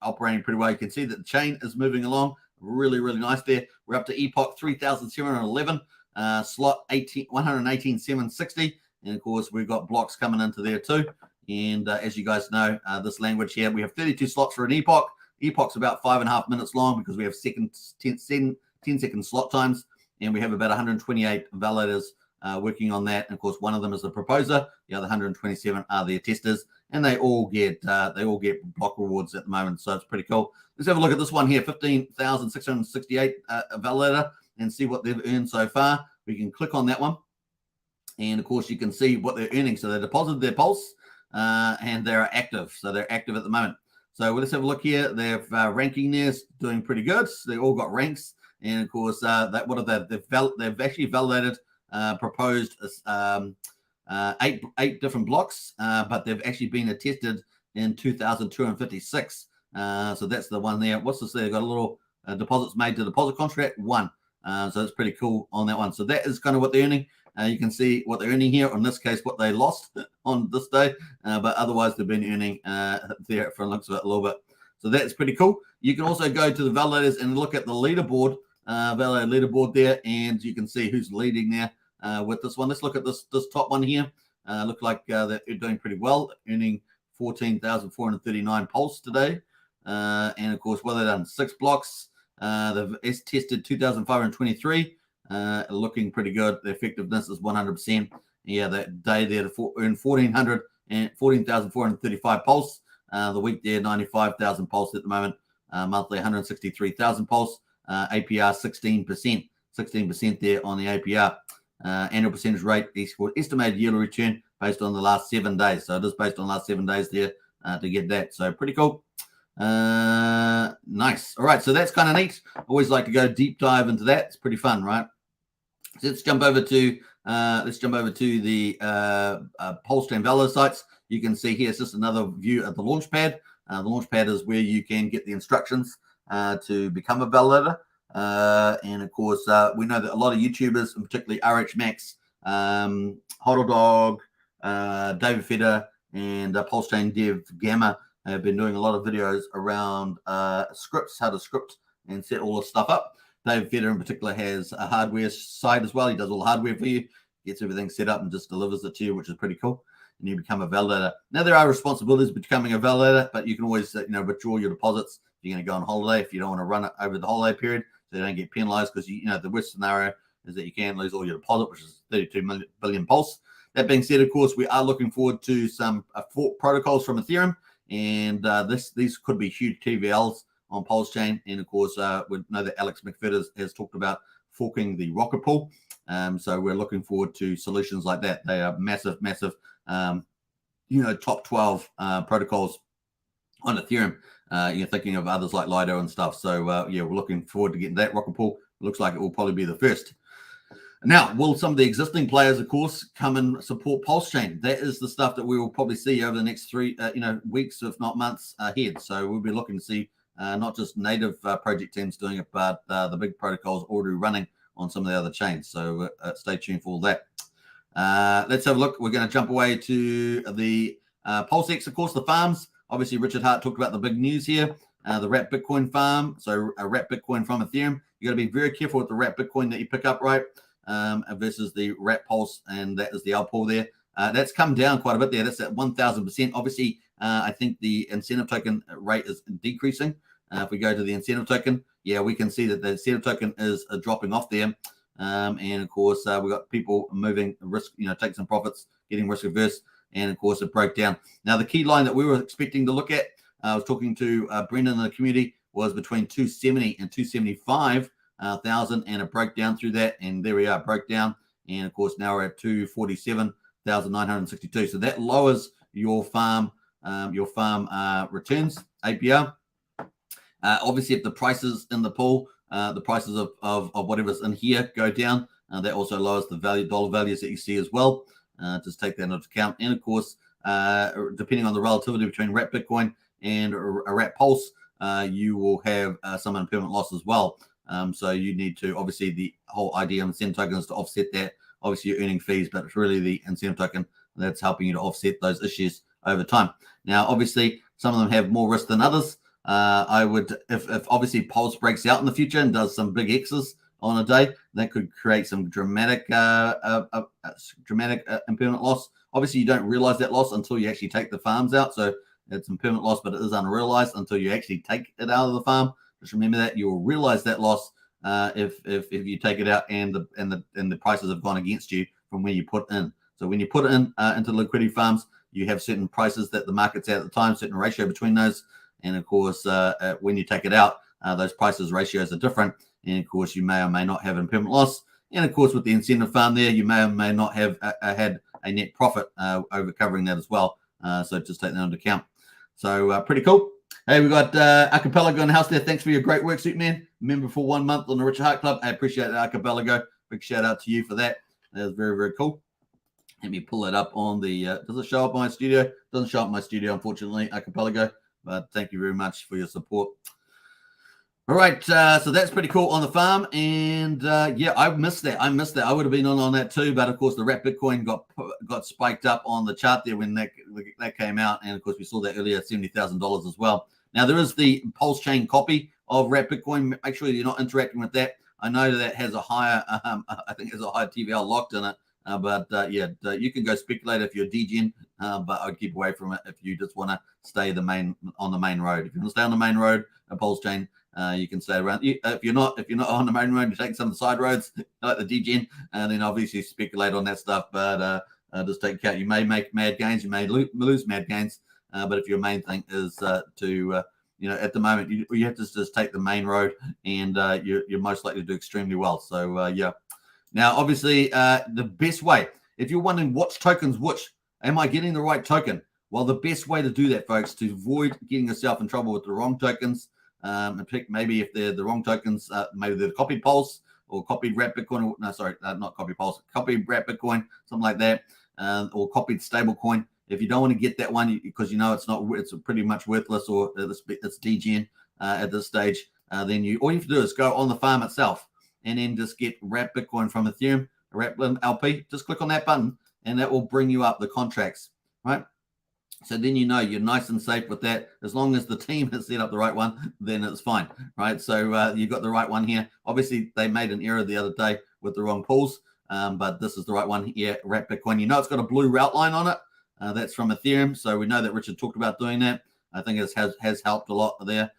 operating pretty well. You can see that the chain is moving along really nice there. We're up to epoch 3,711, slot 118,760, and of course we've got blocks coming into there too. And as you guys know, this language here, we have 32 slots for an epoch. Epoch's about 5.5 minutes long because we have 10-second slot times, and we have about 128 validators working on that. And of course, one of them is the proposer. The other 127 are the testers, and they all get block rewards at the moment. So it's pretty cool. Let's have a look at this one here. 15,668 validator, and see what they've earned so far, we can click on that one. And of course, you can see what they're earning. So they deposited their Pulse and they're active. So they're active at the moment. So let's have a look here. Their ranking there is doing pretty good. They all got ranks. And of course, what have they've actually validated, proposed eight different blocks, but they've actually been attested in 2,256. So that's the one there. What's this? They've got a little deposits made to deposit contract 1. So that's pretty cool on that one. So that is kind of what they're earning. You can see what they're earning here. In this case, what they lost on this day, but otherwise they've been earning there for looks of it a little bit. So that's pretty cool. You can also go to the validators and look at the leaderboard, validator leaderboard there, and you can see who's leading there with this one. Let's look at this top one here. Look like they're doing pretty well, earning 14,439 Pulse today. And of course, well, they've done 6 blocks. They've tested 2,523. Looking pretty good. The effectiveness is 100%. Yeah, that day there earned 14,435 Pulse. The week there, 95,000 Pulse at the moment. Monthly, 163,000 Pulse. APR 16%. 16% there on the APR. Annual percentage rate estimated yearly return based on the last 7 days. So it is based on the last 7 days there to get that. So pretty cool. Nice. All right, so that's kind of neat. Always like to go deep dive into that. It's pretty fun, right? So let's jump over to the Pulsechain validator sites. You can see here it's just another view of the Launchpad. The Launchpad is where you can get the instructions to become a validator. And of course, we know that a lot of YouTubers, and particularly RH Max, Hodl Dog, David Feder, and Pulsechain Dev Gamma have been doing a lot of videos around scripts, how to script and set all this stuff up. David Feder in particular has a hardware side as well. He does all the hardware for you, gets everything set up and just delivers it to you, which is pretty cool. And you become a validator. Now, there are responsibilities of becoming a validator, but you can always withdraw your deposits. You're going to go on holiday if you don't want to run it over the holiday period, so you don't get penalized, because the worst scenario is that you can lose all your deposit, which is 32 billion Pulse. That being said, of course, we are looking forward to some fork protocols from Ethereum, and these could be huge TVLs on Pulsechain. And of course, we know that Alex McFitt has talked about forking the Rocket Pool. So we're looking forward to solutions like that. They are massive, top 12 protocols on Ethereum. You're thinking of others like Lido and stuff. So we're looking forward to getting that Rocket Pool. It looks like it will probably be the first. Now, will some of the existing players, of course, come and support Pulsechain? That is the stuff that we will probably see over the next 3 weeks, if not months ahead. So we'll be looking to see not just native project teams doing it, but the big protocols already running on some of the other chains. So stay tuned for all that. Let's have a look. We're going to jump away to the PulseX, of course, the farms. Obviously, Richard Hart talked about the big news here, the Wrap Bitcoin farm. So a Wrap Bitcoin from Ethereum. You got to be very careful with the Wrap Bitcoin that you pick up, right? Versus the Wrap Pulse, and that is the outpool there. That's come down quite a bit there. That's at 1,000%. Obviously, I think the incentive token rate is decreasing. If we go to the incentive token, we can see that the incentive token is dropping off there. And of course, we've got people moving risk, taking some profits, getting risk averse. And of course, it broke down. Now, the key line that we were expecting to look at, I was talking to Brendan in the community, was between 270 and 275,000, and it broke down through that. And there we are, broke down. And of course, now we're at 247,962. So that lowers your farm returns, APR. Obviously, if the prices in the pool, the prices of whatever's in here go down, that also lowers the dollar values that you see as well. Just take that into account. And of course, depending on the relativity between Wrap Bitcoin and a Wrap Pulse, you will have some impermanent loss as well. So you need to, obviously, the whole idea of incentive token is to offset that. Obviously, you're earning fees, but it's really the incentive token that's helping you to offset those issues over time. Now, obviously, some of them have more risk than others. I would, if obviously Pulse breaks out in the future and does some big X's on a day, that could create some dramatic impermanent loss. Obviously, you don't realize that loss until you actually take the farms out. So it's impermanent loss, but it is unrealized until you actually take it out of the farm. Just remember that you will realize that loss if you take it out and the prices have gone against you from where you put in. So when you put it in into liquidity farms, you have certain prices that the market's at the time, certain ratio between those. And of course, when you take it out, those prices ratios are different. And of course, you may or may not have impairment loss. And of course, with the incentive farm there, you may or may not have had a net profit over covering that as well. So just take that into account. So pretty cool. Hey, we got Archipelago in the house there. Thanks for your great work, Superman. Member for 1 month on the Richard Hart Club. I appreciate it, Archipelago. Big shout out to you for that. That was very, very cool. Let me pull it up on the, does it show up my studio? Doesn't show up my studio, unfortunately, Archipelago. But thank you very much for your support. All right, so that's pretty cool on the farm. And yeah, I missed that. I would have been on that too. But of course, the Wrap Bitcoin got spiked up on the chart there when that came out. And of course, we saw that earlier, $70,000 as well. Now, there is the Pulsechain copy of Wrap Bitcoin. Make sure you're not interacting with that. I know that has a higher, I think there's a higher TVL locked in it. But yeah, you can go speculate if you're DGen, but I'd keep away from it if you just want to stay on the main road. If you want to stay on the main road, a Pulsechain, you can stay around. If you're not on the main road, you take some of the side roads like the DGen, and then obviously speculate on that stuff. But just take account. You may make mad gains, you may lose mad gains. But if your main thing is at the moment, you have to just take the main road, and you're most likely to do extremely well. So yeah. Now, obviously, the best way, if you're wondering which tokens, am I getting the right token? Well, the best way to do that, folks, to avoid getting yourself in trouble with the wrong tokens, and pick maybe if they're the wrong tokens, maybe they're copied Pulse or copied Wrap Bitcoin. No, sorry, not copied Pulse, copied Wrap Bitcoin, something like that, or copied stablecoin. If you don't want to get that one because it's pretty much worthless or it's DGen at this stage, then all you have to do is go on the farm itself and then just get Wrap Bitcoin from Ethereum, Wrap LP. Just click on that button, and that will bring you up the contracts, right? So then you're nice and safe with that. As long as the team has set up the right one, then it's fine, right? So you've got the right one here. Obviously, they made an error the other day with the wrong pools, but this is the right one here, Wrap Bitcoin. It's got a blue route line on it. That's from Ethereum, so we know that Richard talked about doing that. I think it has helped a lot there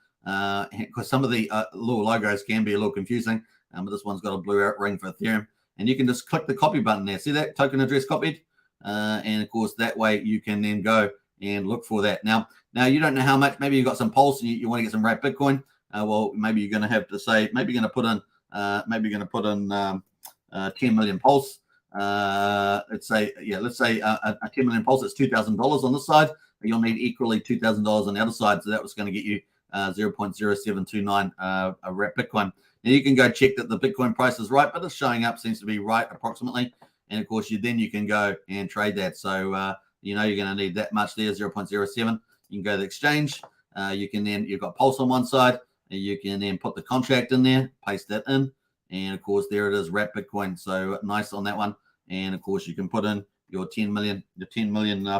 because some of the little logos can be a little confusing. But this one's got a blue ring for Ethereum. And you can just click the copy button there. See that token address copied? And of course, that way you can then go and look for that. Now you don't know how much. Maybe you've got some Pulse and you want to get some Wrap Bitcoin. Well, maybe you're going to have to say, maybe you're going to put in 10 million Pulse. Let's say a 10 million Pulse. It's $2,000 on this side. You'll need equally $2,000 on the other side. So that was going to get you 0.0729 Wrap Bitcoin. Now you can go check that the Bitcoin price is right, but it's showing up, seems to be right approximately. And of course, you can go and trade that. So you're going to need that much there, 0.07. You can go to the exchange. You've got Pulse on one side. And you can then put the contract in there, paste that in. And of course, there it is, Wrap Bitcoin. So nice on that one. And of course, you can put in your 10 million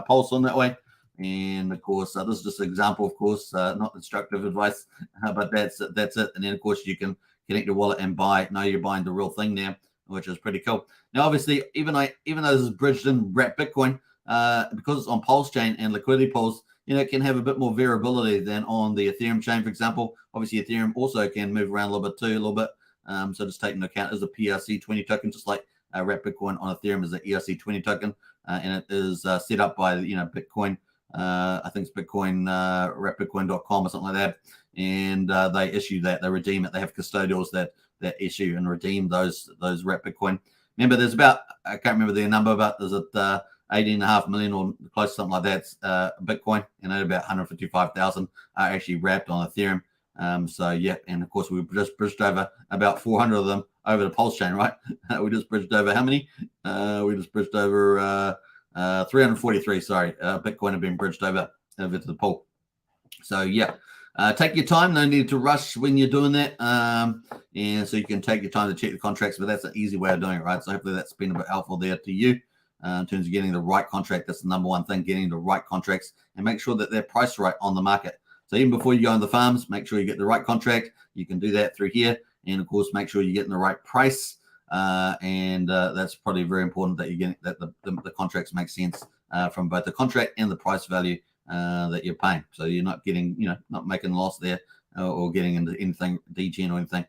Pulse on that way. And of course, this is just an example, of course, not instructive advice, but that's it. And then of course, you can connect your wallet and buy. Now you're buying the real thing there, which is pretty cool. Now, obviously, even though this is bridged in Wrap Bitcoin, because it's on Pulsechain and liquidity pools, it can have a bit more variability than on the Ethereum chain, for example. Obviously, Ethereum also can move around a little bit. So just take into account as a PRC20 token, just like Wrap Bitcoin on Ethereum is an ERC20 token, and it is set up by Bitcoin. I think it's Bitcoin, wrapbitcoin.com or something like that. And they issue that, they redeem it. They have custodials that issue and redeem those Wrap Bitcoin. Remember, there's about, I can't remember the number, but there's 18.5 million or close to something like that Bitcoin, and about 155,000 are actually wrapped on Ethereum. So yeah, and of course we just bridged over about 400 of them over the Pulsechain, right? We just bridged over how many? We just bridged over 343. Sorry, Bitcoin have been bridged over to the pool. So yeah, take your time. No need to rush when you're doing that. And so you can take your time to check the contracts, but that's an easy way of doing it, right? So hopefully that's been a bit helpful there to you in terms of getting the right contract. That's the number one thing, getting the right contracts and make sure that they're priced right on the market. So even before you go on the farms, make sure you get the right contract. You can do that through here. And of course, make sure you're getting the right price. And that's probably very important that you get that the contracts make sense from both the contract and the price value that you're paying. So you're not getting, not making a loss there or getting into anything DGen or anything.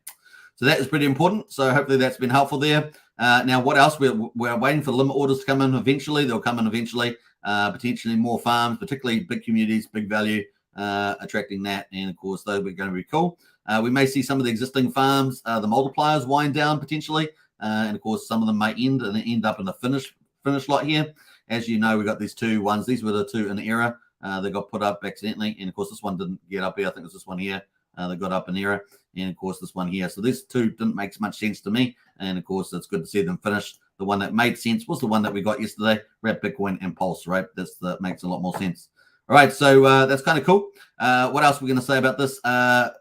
So that is pretty important. So hopefully that's been helpful there. Now, what else? We're waiting for limit orders to come in eventually. They'll come in eventually. Potentially more farms, particularly big communities, big value, attracting that. And of course, those are going to be cool. We may see some of the existing farms, the multipliers wind down potentially. And of course, some of them may end up in the finish lot here. As you know, we got these two ones. These were the two in error. They got put up accidentally. And of course, this one didn't get up here. I think it was this one here. They got up in error. And of course, this one here. So these two didn't make much sense to me. And of course, it's good to see them finish. The one that made sense was the one that we got yesterday, Wrap Bitcoin and Pulse, right? That makes a lot more sense. All right, so that's kind of cool. What else are we going to say about this?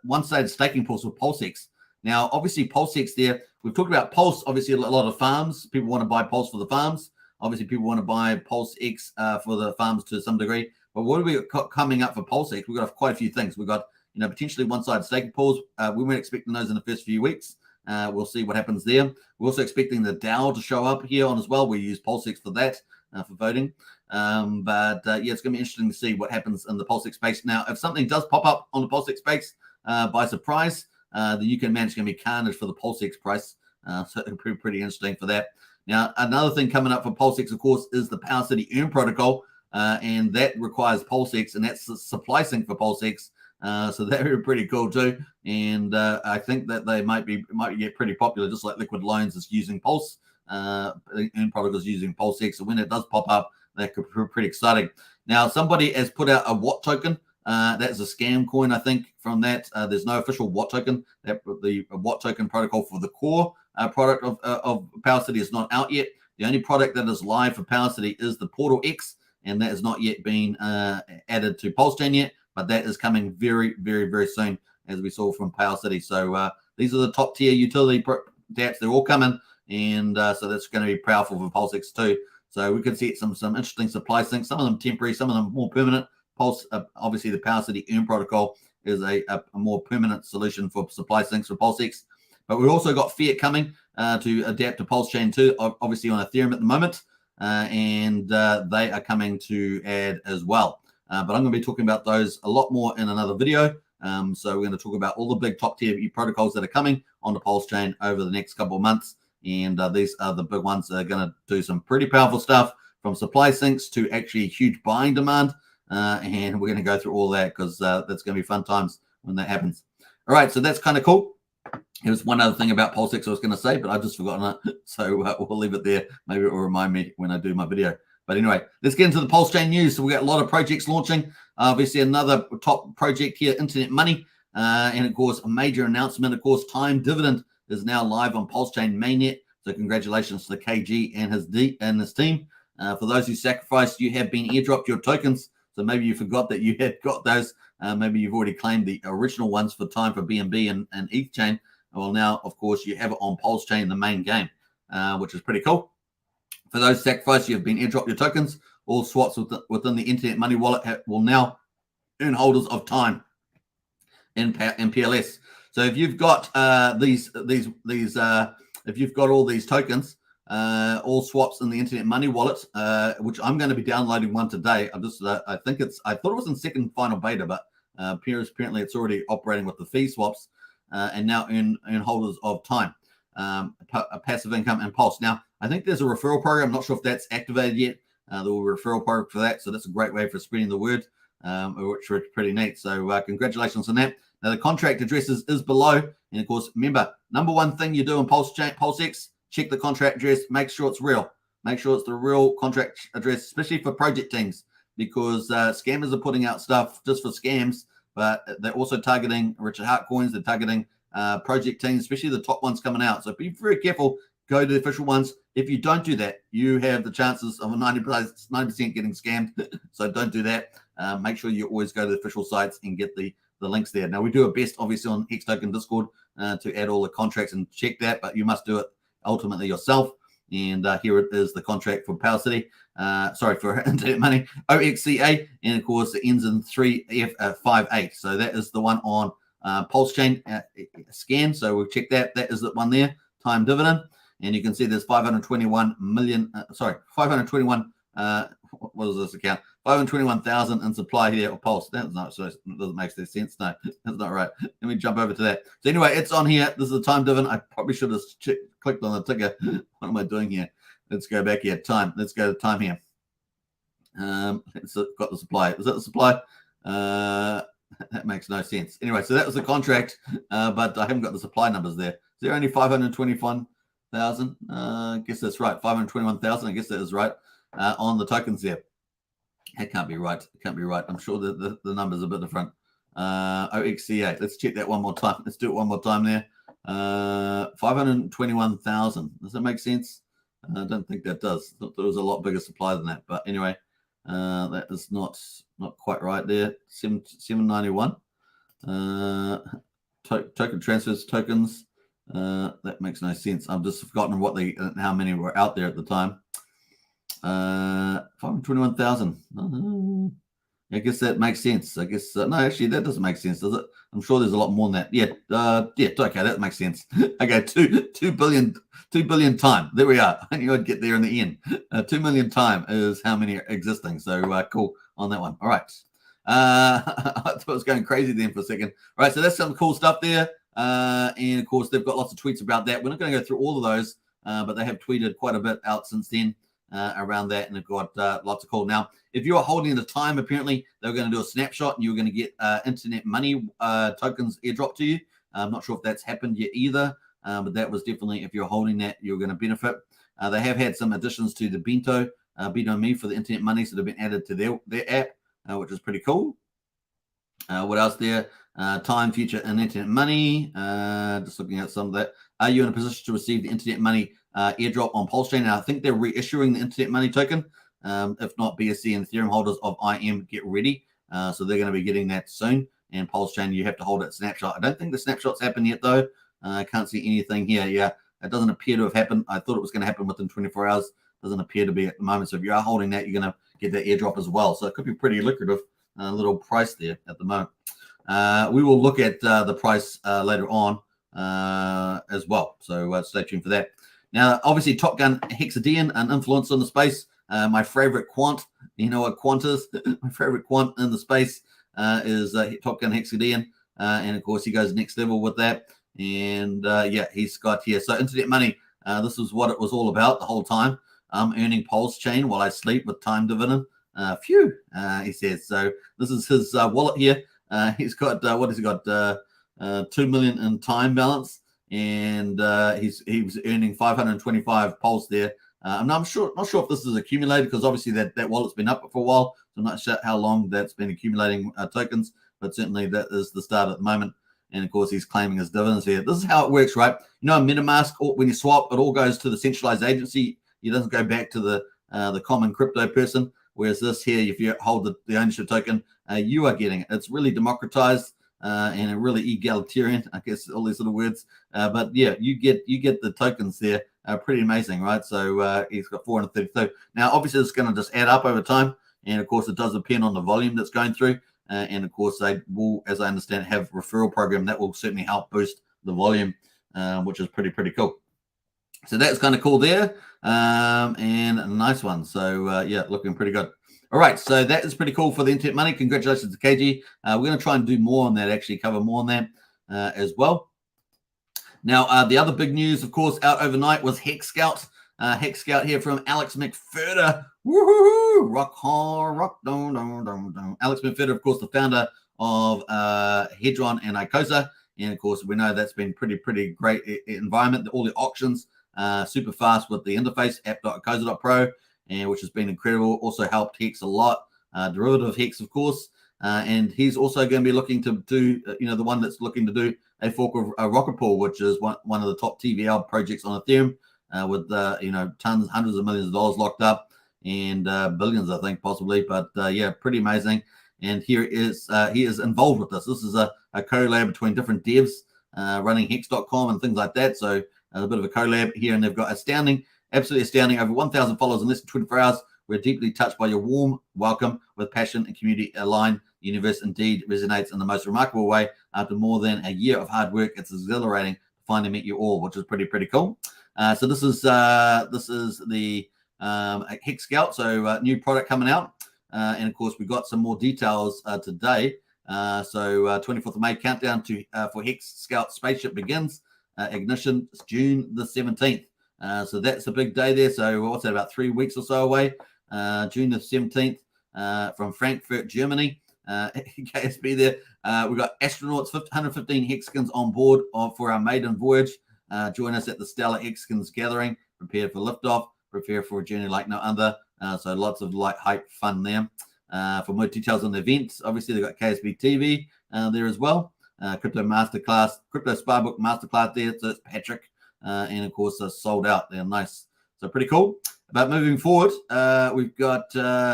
One-sided staking pools with Pulsex. Now, obviously, Pulsex there, we've talked about Pulse, obviously a lot of farms. People want to buy Pulse for the farms. Obviously, people want to buy Pulsex for the farms to some degree. But what have we got coming up for Pulsex? We've got quite a few things. We've got, potentially one-sided staking pools. We weren't expecting those in the first few weeks. We'll see what happens there. We're also expecting the DAO to show up here on as well. We use Pulsex for that, for voting. Yeah, it's going to be interesting to see what happens in the Pulsex space. Now, if something does pop up on the Pulsex space by surprise, the UK man is going to be carnage for the Pulsex price. So it'll be pretty interesting for that. Now, another thing coming up for Pulsex, of course, is the Power City Earn protocol, and that requires Pulsex, and that's the supply sync for Pulsex. So they're pretty cool too, and I think that they might get pretty popular, just like Liquid Loans is using Pulse. Earn protocol is using Pulsex, so when it does pop up, that could be pretty exciting. Now, somebody has put out a Watt token. That's a scam coin, I think. From that, there's no official Watt token. The Watt token protocol for the core product of Power City is not out yet. The only product that is live for Power City is the Portal X, and that has not yet been added to Pulsechain yet. But that is coming very, very, very soon, as we saw from Power City. So these are the top tier utility dApps. They're all coming, and so that's going to be powerful for Pulsex too. So we could see some interesting supply syncs. Some of them temporary, some of them more permanent. Pulse, obviously, the Power City Earn protocol is a more permanent solution for supply syncs for Pulsex. But we've also got Fiat coming to adapt to Pulsechain too, obviously on Ethereum at the moment, and they are coming to add as well. But I'm going to be talking about those a lot more in another video. So we're going to talk about all the big top tier protocols that are coming on the Pulsechain over the next couple of months. And these are the big ones that are going to do some pretty powerful stuff, from supply syncs to actually huge buying demand. And we're going to go through all that because that's going to be fun times when that happens. All right, so that's kind of cool. There's one other thing about Pulsex I was going to say, but I've just forgotten it. So we'll leave it there. Maybe it will remind me when I do my video. But anyway, let's get into the Pulsechain news. So we got a lot of projects launching. Obviously, another top project here, Internet Money. And of course, a major announcement. Of course, Time Dividend is now live on Pulsechain mainnet. So congratulations to KG and his team. For those who sacrificed, you have been airdropped your tokens. So maybe you forgot that you had got those. Maybe you've already claimed the original ones for Time for BNB and ETH chain. Well, now, of course, you have it on Pulsechain, the main game, which is pretty cool. For those sacrificed, you have been airdropped your tokens. All swaps within the Internet Money wallet will now earn holders of Time in PLS. So if you've got if you've got all these tokens, all swaps in the Internet Money wallet, which I'm going to be downloading one today. I thought it was in second final beta, but apparently it's already operating with the fee swaps, and now earn holders of Time, passive income and Pulse. Now, I think there's a referral program. I'm not sure if that's activated yet. There will be a referral program for that, so that's a great way for spreading the word, which is pretty neat. So congratulations on that. Now, the contract address is below, and of course, remember, number one thing you do in Pulsex, check the contract address, make sure it's real. Make sure it's the real contract address, especially for project teams, because scammers are putting out stuff just for scams, but they're also targeting Richard Hart coins. They're targeting project teams, especially the top ones coming out. So be very careful. Go to the official ones. If you don't do that, you have the chances of a 90% getting scammed. So don't do that. Make sure you always go to the official sites and get the links there. Now, we do our best, obviously, on Hex Token Discord to add all the contracts and check that, but you must do it ultimately yourself. And here it is, the contract for Power City, for Internet Money, OXCA, and of course it ends in 3F58. So that is the one on Pulsechain scan. So we'll check that. That is the one there, Time Dividend. And you can see there's 521 million, 521, what was this account? 521,000 in supply here of Pulse. That's not, so it doesn't make sense. No, that's not right. Let me jump over to that. So anyway, it's on here. This is the Time Dividend. I probably should have clicked on the ticker. What am I doing here? Let's go back here. Time. Let's go to Time here. It's got the supply. Is that the supply? That makes no sense. Anyway, so that was the contract, but I haven't got the supply numbers there. Is there only 521,000? I guess that's right. 521,000. I guess that is right on the tokens there. That can't be right. It can't be right. I'm sure that the numbers are a bit different. OXC8. Let's check that one more time. Let's do it one more time there. 521,000. Does that make sense? I don't think that does. Thought there was a lot bigger supply than that. But anyway, that is not quite right there. 791. Token transfers, tokens. That makes no sense. I've just forgotten how many were out there at the time. 521,000. I guess that makes sense. I guess no, actually, that doesn't make sense, does it? I'm sure there's a lot more than that. Yeah, okay, that makes sense. Okay, 2 billion time. There we are. I knew I'd get there in the end. 2 million time is how many are existing. So cool on that one. All right. I thought I was going crazy then for a second. All right, so that's some cool stuff there. And of course, they've got lots of tweets about that. We're not going to go through all of those, but they have tweeted quite a bit out since then. Around that, and they've got lots of cool. Now, if you are holding the time, apparently they were going to do a snapshot and you were going to get internet money tokens airdrop to you. I'm not sure if that's happened yet either, but that was definitely, if you're holding that, you're going to benefit. They have had some additions to the Bento Me for the internet money, so they've been added to their app, which is pretty cool. What else there? Time, future, and internet money. Just looking at some of that. Are you in a position to receive the internet money airdrop on Pulsechain? And I think they're reissuing the internet money token. If not, BSC and Ethereum holders of IM, get ready. So they're going to be getting that soon. And Pulsechain, you have to hold that snapshot. I don't think the snapshot's happened yet, though. I can't see anything here. Yeah, it doesn't appear to have happened. I thought it was going to happen within 24 hours. Doesn't appear to be at the moment. So if you are holding that, you're going to get that airdrop as well. So it could be pretty lucrative. Little price there at the moment. We will look at the price later on as well. So stay tuned for that. Now, obviously, Top Gun Hexadean, an influencer in the space. My favorite quant. You know what quant is? My favorite quant in the space is Top Gun Hexadean. And, of course, he goes next level with that. And, yeah, he's got here. So internet money, this is what it was all about the whole time. I'm earning Pulsechain while I sleep with time dividend. Phew, he says. So this is his wallet here. He's got, what has he got? 2 million in time balance. And he was earning 525 Pulse there. I'm not sure if this is accumulated because obviously that wallet's been up for a while. So I'm not sure how long that's been accumulating tokens, but certainly that is the start at the moment. And of course, he's claiming his dividends here. This is how it works, right? You know, MetaMask, when you swap, it all goes to the centralized agency. It doesn't go back to the common crypto person. Whereas this here, if you hold the ownership token, you are getting it. It's really democratized and really egalitarian, I guess, all these little words. But yeah, you get the tokens there. Pretty amazing, right? So he's got 432. Now, obviously, it's going to just add up over time. And of course, it does depend on the volume that's going through. And of course, they will, as I understand, have a referral program that will certainly help boost the volume, which is pretty cool. So that's kind of cool there. And a nice one. So yeah, looking pretty good. All right, so that is pretty cool for the internet money. Congratulations to KG. We're going to try and do more on that, actually cover more on that as well. Now, the other big news, of course, out overnight was Hex Scout. Hex Scout here from Alex McFurter. Woohoo! Rock hard, rock down. Alex McFurter, of course, the founder of Hedron and Icosa. And of course, we know that's been pretty great environment. All the auctions super fast with the interface app.icosa.pro, and which has been incredible. Also helped Hex a lot. Derivative Hex, of course. And he's also going to be looking to do, the one that's looking to do a fork of Rocket Pool, which is one of the top TVL projects on Ethereum with, tons, hundreds of millions of dollars locked up and billions, I think, possibly. But yeah, pretty amazing. And he is involved with this. This is a collab between different devs running Hex.com and things like that. So a bit of a collab here, and they've got absolutely astounding, over 1,000 followers in less than 24 hours. We're deeply touched by your warm welcome with passion and community aligned. The universe indeed resonates in the most remarkable way. After more than a year of hard work, it's exhilarating to finally meet you all, which is pretty cool. So this is the Hex Scout, so new product coming out. And of course, we've got some more details today. So 24th of May, countdown for Hex Scout spaceship begins. Ignition is June the 17th. So that's a big day there. So what's that, about 3 weeks or so away? June the 17th from Frankfurt, Germany. KSB there. We've got astronauts, 115 hexagons on board for our maiden voyage. Join us at the Stellar Hexagons Gathering. Prepare for liftoff. Prepare for a journey like no other. So lots of light hype fun there. For more details on the events, obviously they've got KSB TV there as well. Crypto Masterclass, Crypto Spybook Masterclass there. So it's Patrick. And of course, sold out. They're nice. So pretty cool. But moving forward, we've got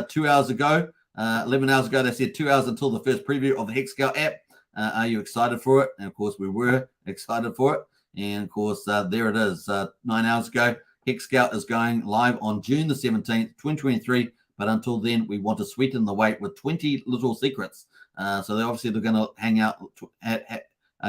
2 hours ago, 11 hours ago, they said 2 hours until the first preview of the Hex Scout app. Are you excited for it? And of course, we were excited for it. And of course, there it is. 9 hours ago, Hex Scout is going live on June the 17th, 2023. But until then, we want to sweeten the wait with 20 little secrets. So they're going to hang out,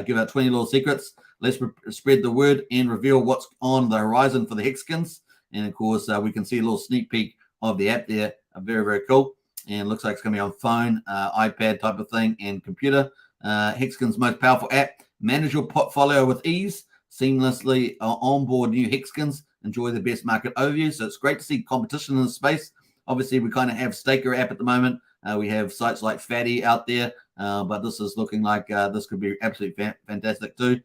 give out 20 little secrets. Let's spread the word and reveal what's on the horizon for the Hexagons. And of course, we can see a little sneak peek of the app there. Very, very cool. And it looks like it's going to be on phone, iPad type of thing, and computer. Hexagon's most powerful app. Manage your portfolio with ease. Seamlessly onboard new Hexagons. Enjoy the best market overview. So it's great to see competition in the space. Obviously, we kind of have Staker app at the moment. We have sites like Fatty out there. But this is looking like this could be absolutely fantastic too,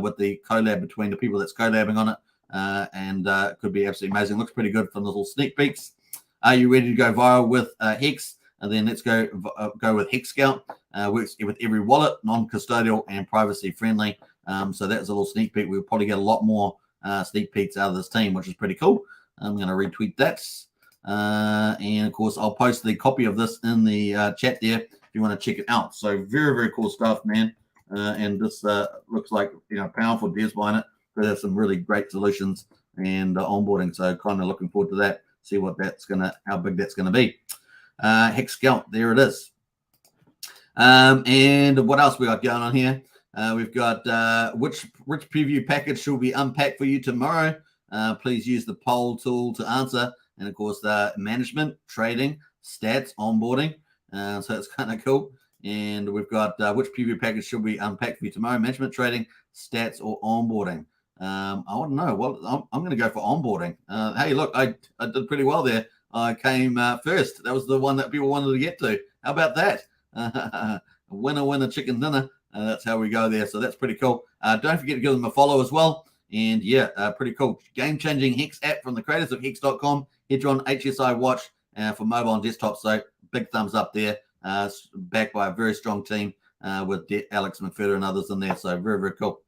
with the collab between the people that's collabing on it. And it could be absolutely amazing. Looks pretty good from the little sneak peeks. Are you ready to go viral with Hex? And then let's go with Hex Scout. Works with every wallet, non-custodial and privacy friendly. So that's a little sneak peek. We'll probably get a lot more sneak peeks out of this team, which is pretty cool. I'm going to retweet that. And of course, I'll post the copy of this in the chat there if you want to check it out. So very, very cool stuff, man. And this looks like, powerful devs behind it. There's some really great solutions and onboarding. So kind of looking forward to that. See what how big that's gonna be. Hex Scout, there it is. And what else we got going on here? We've got which preview package should we unpack for you tomorrow? Please use the poll tool to answer. And of course, the management, trading, stats, onboarding. So it's kind of cool. And we've got which preview package should we unpack for you tomorrow? Management, trading, stats, or onboarding? I want to know. Well, I'm going to go for onboarding. Hey, look, I did pretty well there. I came first. That was the one that people wanted to get to. How about that? Winner, chicken dinner. That's how we go there. So that's pretty cool. Don't forget to give them a follow as well. And yeah, pretty cool. Game-changing Hex app from the creators of Hex.com. Hedron HSI Watch for mobile and desktop. So big thumbs up there. Backed by a very strong team with Alex McFerder and others in there. So very, very cool.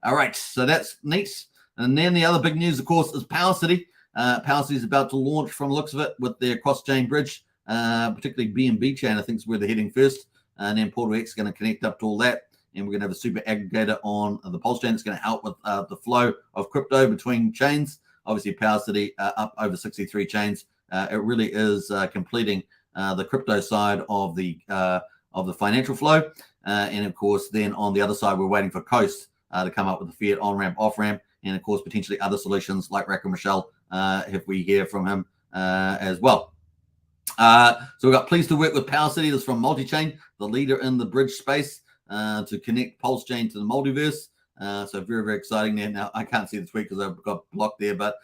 All right, so that's neat. And then the other big news, of course, is Power City. Power City is about to launch from the looks of it with their cross-chain bridge, particularly BNB chain, I think is where they're heading first. And then Portal X is going to connect up to all that. And we're going to have a super aggregator on the Pulsechain. It's going to help with the flow of crypto between chains. Obviously, Power City up over 63 chains. It really is completing the crypto side of the financial flow. And of course, then on the other side, we're waiting for Coast to come up with the fiat on-ramp, off-ramp, and of course, potentially other solutions like Racco Michelle, if we hear from him as well. So we've got pleased to work with Power City. This is from Multichain, the leader in the bridge space, to connect Pulsechain to the multiverse. So very, very exciting there. Now, I can't see the tweet because I've got blocked there, but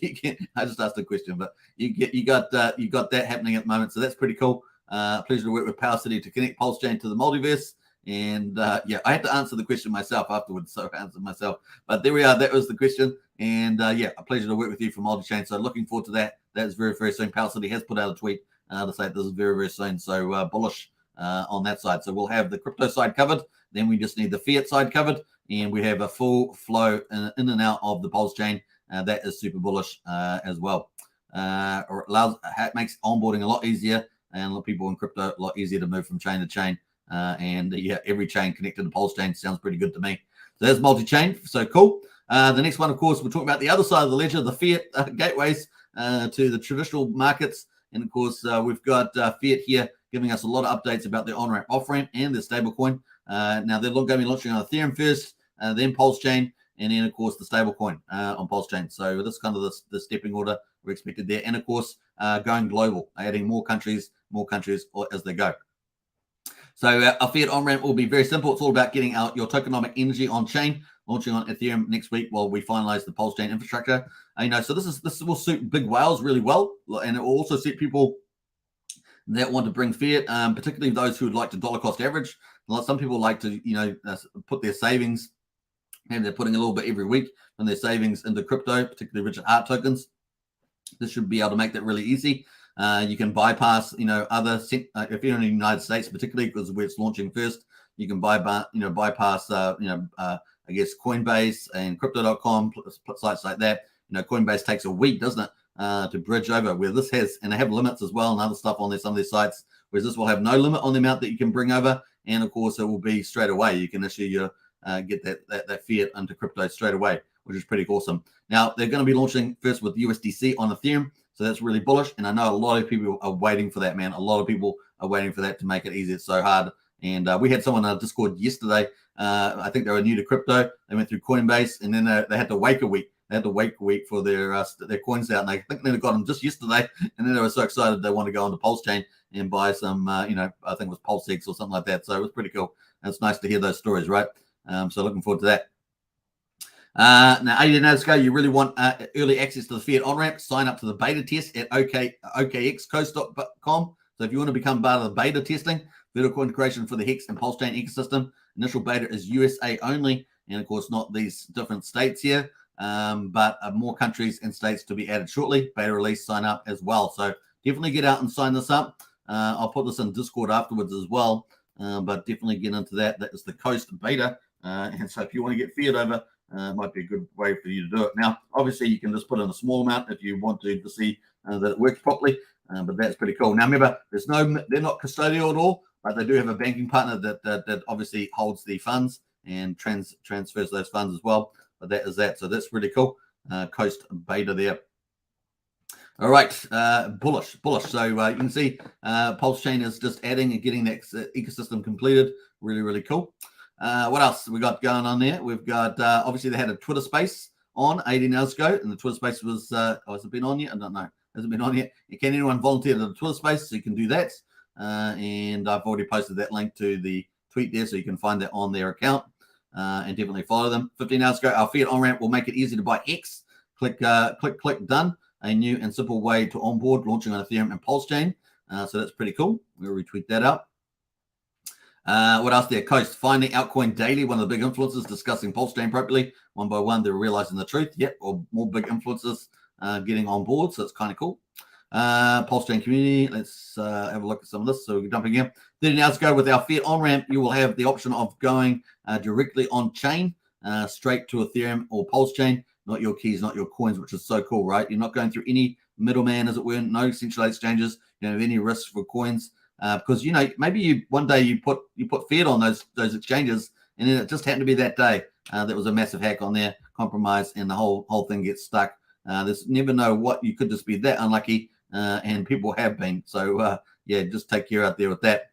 you can. I just asked a question, but you got that happening at the moment. So that's pretty cool. Pleasure to work with Power City to connect Pulsechain to the multiverse. And yeah, I had to answer the question myself afterwards, so I answered myself. But there we are. That was the question. And yeah, a pleasure to work with you from Multichain. So looking forward to that. That's very, very soon. Power City has put out a tweet to say this is very, very soon. So bullish on that side. So we'll have the crypto side covered. Then we just need the fiat side covered. And we have a full flow in and out of the Pulsechain. That is super bullish as well. It makes onboarding a lot easier and a lot of people in crypto a lot easier to move from chain to chain. And yeah, every chain connected to Pulsechain sounds pretty good to me. So there's multi-chain. So cool. The next one, of course, we'll talk about the other side of the ledger, the fiat gateways to the traditional markets. And of course, we've got fiat here giving us a lot of updates about the on-ramp, off-ramp, and the stablecoin. Now, they're going to be launching on Ethereum first, then Pulsechain, and then, of course, the stablecoin on Pulsechain. So this is kind of the stepping order we're expected there. And, of course, going global, adding more countries as they go. So our fiat on-ramp will be very simple. It's all about getting out your tokenomic energy on-chain, launching on Ethereum next week while we finalize the Pulsechain infrastructure. So this will suit big whales really well, and it will also suit people that want to bring fiat, particularly those who would like to dollar cost average. Some people like to, put their savings, and they're putting a little bit every week from their savings into crypto, particularly Richard Heart tokens. This should be able to make that really easy. You can bypass, other, if you're in the United States, particularly because where it's launching first, you can bypass, I guess Coinbase and Crypto.com, sites like that. Coinbase takes a week, doesn't it, to bridge over, where this has, and they have limits as well and other stuff on there, some of these sites, whereas this will have no limit on the amount that you can bring over, and of course it will be straight away. You can issue your get that fiat into crypto straight away, which is pretty awesome. Now they're going to be launching first with USDC on Ethereum, so that's really bullish, and I know a lot of people are waiting for that, man. A lot of people are waiting for that to make it easy. It's so hard. And we had someone on Discord yesterday. I think they were new to crypto. They went through Coinbase, and then they had to wait a week. They had to wait a week for their coins out. And I think they got them just yesterday. And then they were so excited they want to go on the Pulsechain and buy some, I think it was Pulsechain or something like that. So it was pretty cool. And it's nice to hear those stories, right? So looking forward to that. Now, 18 hours ago, you really want early access to the fiat on-ramp, sign up to the beta test at okxcoast.com. So if you want to become part of the beta testing, vertical integration for the Hex and Pulsechain ecosystem, initial beta is USA only, and of course not these different states here, but more countries and states to be added shortly. Beta release, sign up as well. So definitely get out and sign this up. I'll put this in Discord afterwards as well, but definitely get into that. That is the Coast beta, and so if you want to get fiat over, it might be a good way for you to do it. Now, obviously, you can just put in a small amount if you want to see that it works properly, but that's pretty cool. Now, remember, they're not custodial at all, but they do have a banking partner that obviously holds the funds and transfers those funds as well. But that is that. So that's really cool. Coast beta there. All right, bullish. So you can see Pulsechain is just adding and getting that ecosystem completed. Really, really cool. What else we got going on there? We've got, obviously, they had a Twitter space on 18 hours ago, and the Twitter space was, has it been on yet? I don't know. Hasn't been on yet. Can anyone volunteer to the Twitter space? So you can do that. And I've already posted that link to the tweet there, so you can find that on their account and definitely follow them. 15 hours ago, our fiat on-ramp will make it easy to buy Hex. Click, done. A new and simple way to onboard, launching on Ethereum and Pulsechain. So that's pretty cool. We'll retweet that up. What else there? Coast, finding altcoin daily. One of the big influencers discussing Pulsechain properly. One by one, they're realizing the truth. Yep, or more big influencers getting on board. So it's kind of cool. Pulsechain community. Let's have a look at some of this. So we're jumping in. 30 hours ago with our fiat on-ramp, you will have the option of going directly on chain, straight to Ethereum or Pulsechain. Not your keys, not your coins, which is so cool, right? You're not going through any middleman, as it were. No centralized exchanges. You don't have any risk for coins. Because maybe one day you put fiat on those exchanges, and then it just happened to be that day that was a massive hack on there, compromise, and the whole thing gets stuck. There's never know what, you could just be that unlucky, and people have been. So yeah, just take care out there with that.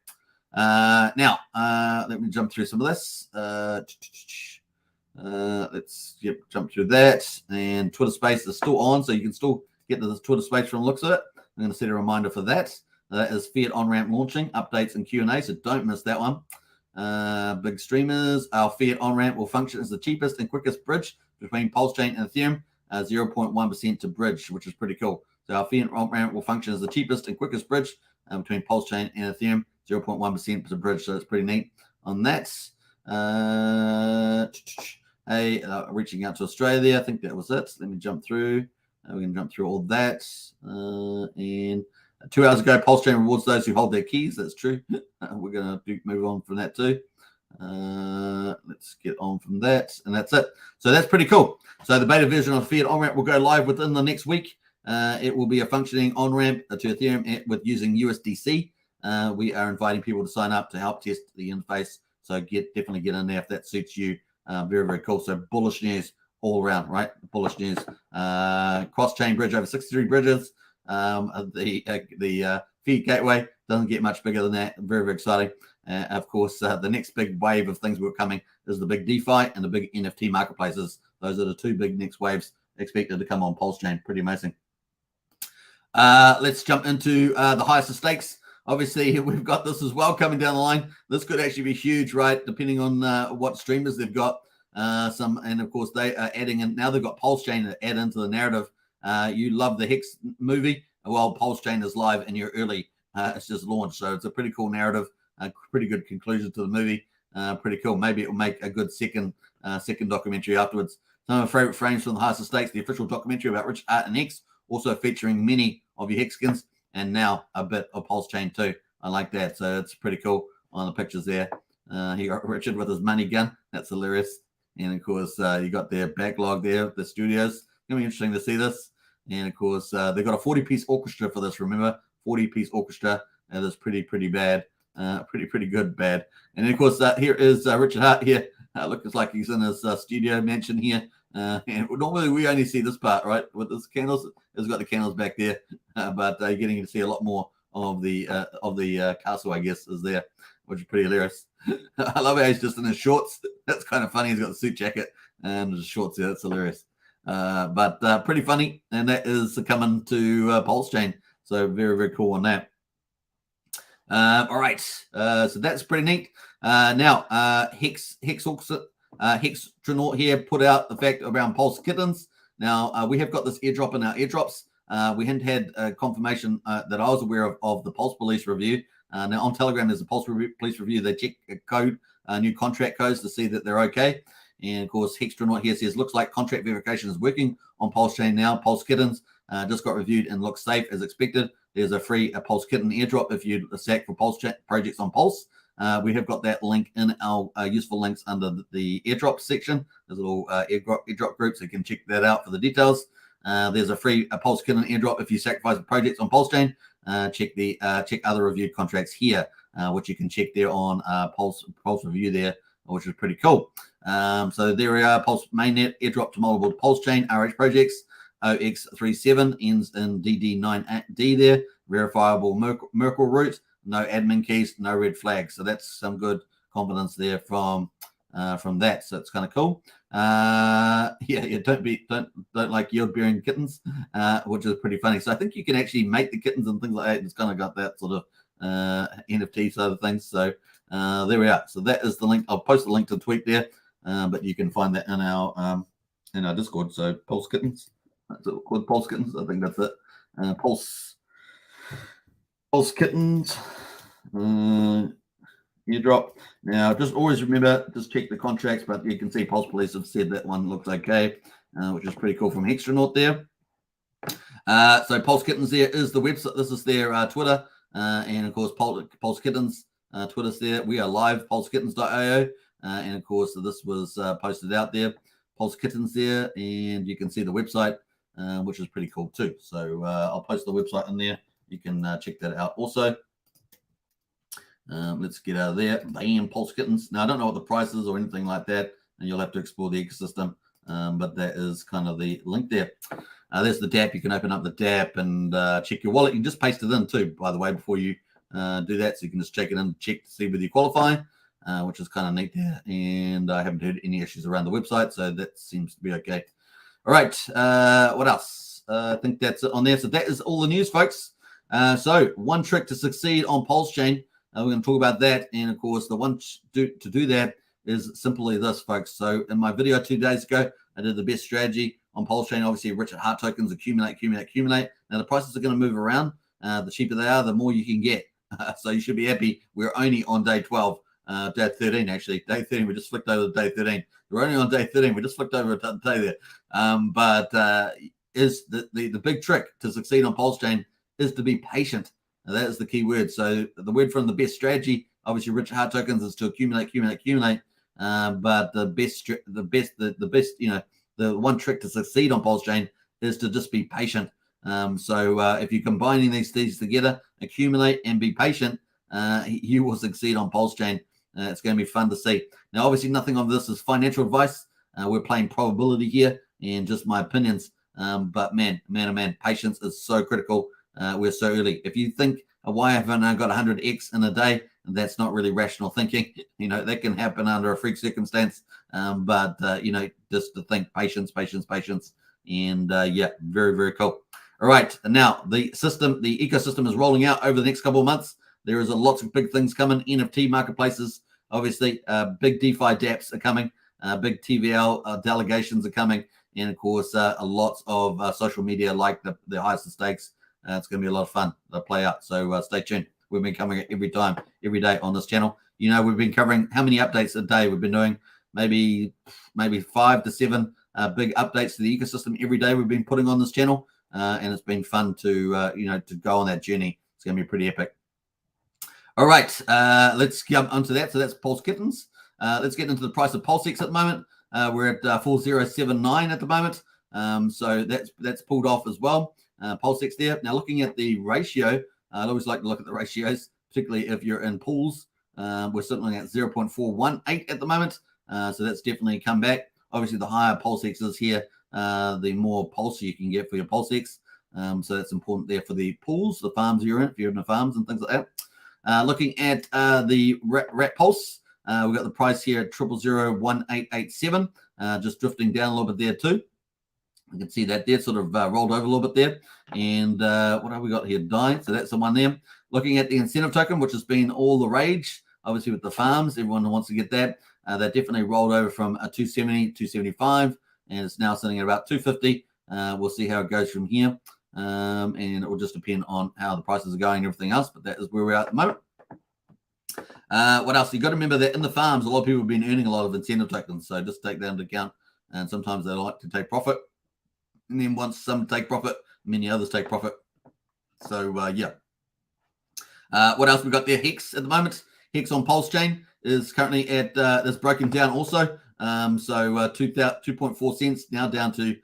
Now let me jump through some of this. Let's jump through that. And Twitter Space is still on, so you can still get to the Twitter Space from the looks of it. I'm going to set a reminder for that. That is fiat on-ramp launching, updates and Q&A, so don't miss that one. Big streamers, our fiat on-ramp will function as the cheapest and quickest bridge between Pulsechain and Ethereum, 0.1% to bridge, which is pretty cool. So our fiat on-ramp will function as the cheapest and quickest bridge between Pulsechain and Ethereum, 0.1% to bridge, so it's pretty neat on that. Reaching out to Australia, I think that was it. Let me jump through. We're going to jump through all that. And 2 hours ago, Pulsechain rewards those who hold their keys. That's true. We're going to move on from that too. Let's get on from that. And that's it. So that's pretty cool. So the beta version of fiat on-ramp will go live within the next week. It will be a functioning on-ramp to Ethereum with using USDC. We are inviting people to sign up to help test the interface. So definitely get in there if that suits you. Very, very cool. So bullish news all around, right? Bullish news. Cross-chain bridge over 63 bridges. The fiat gateway doesn't get much bigger than that. Very, very exciting. Of course, the next big wave of things we're coming is the big DeFi and the big NFT marketplaces. Those are the two big next waves expected to come on Pulsechain. Pretty amazing. Let's jump into the highest of stakes. Obviously, we've got this as well coming down the line. This could actually be huge, right? Depending on what streamers they've got. And of course, they are adding in. Now they've got Pulsechain to add into the narrative. You love the Hex movie. Well, Pulsechain is live in your early it's just launched. So it's a pretty cool narrative, a pretty good conclusion to the movie. Pretty cool. Maybe it will make a good second documentary afterwards. Some of my favorite frames from the Heist of Stakes, the official documentary about Richard Hart and Hex, also featuring many of your Hexkins, and now a bit of Pulsechain too. I like that. So it's pretty cool on the pictures there. He got Richard with his money gun. That's hilarious. And of course, you got their backlog there, the studios. It's going to be interesting to see this. And of course, they've got a 40-piece orchestra for this. Remember, 40-piece orchestra. That is pretty bad. Pretty good bad. And then, of course, here is Richard Hart here. Looks like he's in his studio mansion here. And normally we only see this part, right? With his candles. He's got the candles back there. But you're getting to see a lot more of the castle, I guess, is there, which is pretty hilarious. I love how he's just in his shorts. That's kind of funny. He's got the suit jacket and his shorts there. That's hilarious. But pretty funny. And that is coming to Pulsechain. So very cool on that. All right. So that's pretty neat. Now, Hextronaut here put out the fact around Pulse Kittens. Now, we have got this airdrop in our airdrops. We hadn't had confirmation that I was aware of the Pulse Police review. Now, on Telegram, there's a Pulse Police review. They check code, new contract codes to see that they're okay. And, of course, Hextronaut here says, looks like contract verification is working on Pulsechain now. Pulse Kittens just got reviewed and looks safe as expected. There's a free Pulse Kitten airdrop if you stack for Pulse projects on Pulse. We have got that link in our useful links under the airdrop section. There's a little airdrop group, so you can check that out for the details. There's a free Pulse Kitten airdrop if you sacrifice projects on Pulsechain. Check other reviewed contracts here, which you can check there on Pulse review there, which is pretty cool. So there we are, Pulse mainnet airdrop to multiple Pulsechain RH projects. OX37 ends in DD9D there. Verifiable Merkle root. No admin keys, no red flags. So that's some good confidence there from that. So it's kind of cool. Don't like yield bearing kittens, which is pretty funny. So I think you can actually make the kittens and things like that. It's kind of got that sort of NFT side of things. So there we are. So that is the link. I'll post the link to the tweet there, but you can find that in our Discord. So Pulse Kittens. That's it called, Pulse Kittens. I think that's it. Pulse Kittens airdrop. Now, just always remember, just check the contracts, but you can see Pulse Police have said that one looks okay, which is pretty cool from Hextronaut there. So Pulse Kittens there is the website. This is their Twitter, and of course Pulse Kittens Twitter's there. We are live, pulsekittens.io, and of course this was posted out there. Pulse Kittens there, and you can see the website, which is pretty cool too. So I'll post the website in there. You can check that out also. Let's get out of there. Bam, Pulse Kittens. Now, I don't know what the price is or anything like that, and you'll have to explore the ecosystem, but that is kind of the link there. There's the dApp. You can open up the dApp and check your wallet. You can just paste it in too, by the way, before you do that. So you can just check it in, check to see whether you qualify, which is kind of neat there. And I haven't heard any issues around the website, so that seems to be okay. All right, what else? I think that's it on there. So that is all the news, folks. So one trick to succeed on Pulsechain. We're going to talk about that. And, of course, the one to do that is simply this, folks. So in my video 2 days ago, I did the best strategy on Pulsechain. Obviously, Richard Hart tokens accumulate. Now, the prices are going to move around. The cheaper they are, the more you can get. So you should be happy. We're only on day 12, day 13, actually. Day 13, we just flicked over to day 13. We're only on day 13. We just flicked over a day there. But is the big trick to succeed on Pulsechain is to be patient. Now, that is the key word. So the word from the best strategy, obviously, Richard Hart tokens is to accumulate. But the one trick to succeed on Pulsechain is to just be patient. So if you're combining these things together, accumulate and be patient, you will succeed on Pulsechain. It's going to be fun to see. Now, obviously, nothing of this is financial advice. We're playing probability here and just my opinions. But man, patience is so critical. We're so early. If you think, why haven't I got 100x in a day? That's not really rational thinking. That can happen under a freak circumstance. But just to think patience. And very, very cool. All right. Now, the ecosystem is rolling out over the next couple of months. There is lots of big things coming. NFT marketplaces, obviously, big DeFi dApps are coming. Big TVL delegations are coming. And, of course, lots of social media like the Heist of Stakes It's going to be a lot of fun to play out. So stay tuned. We've been coming every day on this channel. We've been covering how many updates a day we've been doing. Maybe 5 to 7 big updates to the ecosystem every day we've been putting on this channel. And it's been fun to to go on that journey. It's going to be pretty epic. All right, let's jump onto that. So that's Pulse Kittens. Let's get into the price of Pulsex at the moment. We're at 4079 at the moment. So that's pulled off as well. Pulsex there. Now looking at the ratio, I always like to look at the ratios, particularly if you're in pools. We're sitting at 0.418 at the moment. So that's definitely come back. Obviously, the higher Pulsex is here, the more pulse you can get for your Pulsex. So that's important there for the pools, the farms you're in, if you're in the farms and things like that. Looking at the rat pulse, we've got the price here at 0001887, just drifting down a little bit there too. You can see that there sort of rolled over a little bit there. And what have we got here? Dying. So that's the one there. Looking at the incentive token, which has been all the rage, obviously with the farms, everyone wants to get that. That definitely rolled over from 270, 275, and it's now sitting at about 250. We'll see how it goes from here. And it will just depend on how the prices are going and everything else, but that is where we're at the moment. What else? You've got to remember that in the farms, a lot of people have been earning a lot of incentive tokens, so just take that into account. And sometimes they like to take profit, and then once some take profit, many others take profit. So yeah. What else we got there? Hex at the moment. Hex on Pulsechain is currently at that's broken down also. So 2.4 cents now down to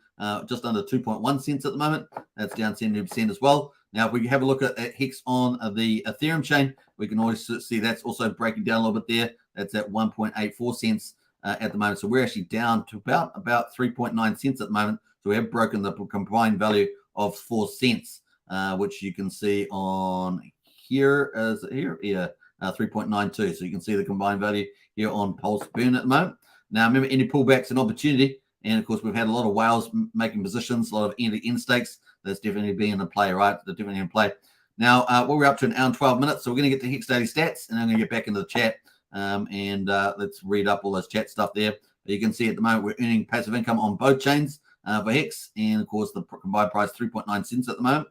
just under 2.1 cents at the moment. That's down 70% as well. Now, if we have a look at Hex on the Ethereum chain, we can always see that's also breaking down a little bit there. That's at 1.84 cents at the moment. So we're actually down to about 3.9 cents at the moment. So we have broken the combined value of 4 cents, which you can see on here. Yeah, 3.92. So you can see the combined value here on Pulse Burn at the moment. Now, remember, any pullbacks an opportunity. And, of course, we've had a lot of whales making positions, a lot of end stakes. That's definitely being in play, right? They're definitely in play. Now, we're up to an hour and 12 minutes, so we're going to get to Hex Daily Stats, and I'm going to get back into the chat, and let's read up all those chat stuff there. But you can see at the moment we're earning passive income on both chains for Hex, and, of course, the combined price 3.9 cents at the moment,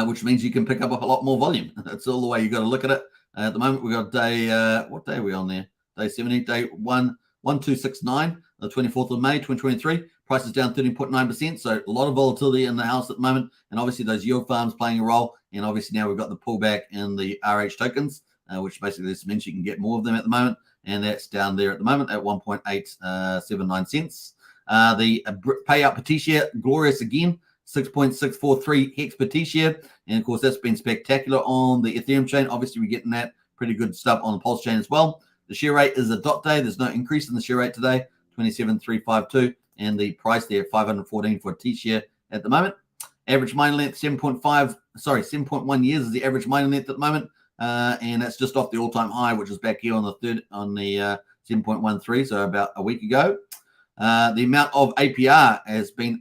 which means you can pick up a lot more volume. That's all the way you got to look at it. At the moment, we've got day, what day are we on there? Day 70, day 1269. The 24th of May, 2023. Price is down 13.9%. So a lot of volatility in the house at the moment. And obviously those yield farms playing a role. And obviously now we've got the pullback in the RH tokens, which basically just means you can get more of them at the moment. And that's down there at the moment at 1.879 cents. The payout per T-share, glorious again. 6.643 hex per T-share. And of course, that's been spectacular on the Ethereum chain. Obviously, we're getting that pretty good stuff on the Pulse chain as well. The share rate is a dot day. There's no increase in the share rate today. 27,352, and the price there 514 for a T-share at the moment. Average mining length 7.1 years is the average mining length at the moment, and that's just off the all-time high, which is back here on the 7.13, so about a week ago. The amount of APY has been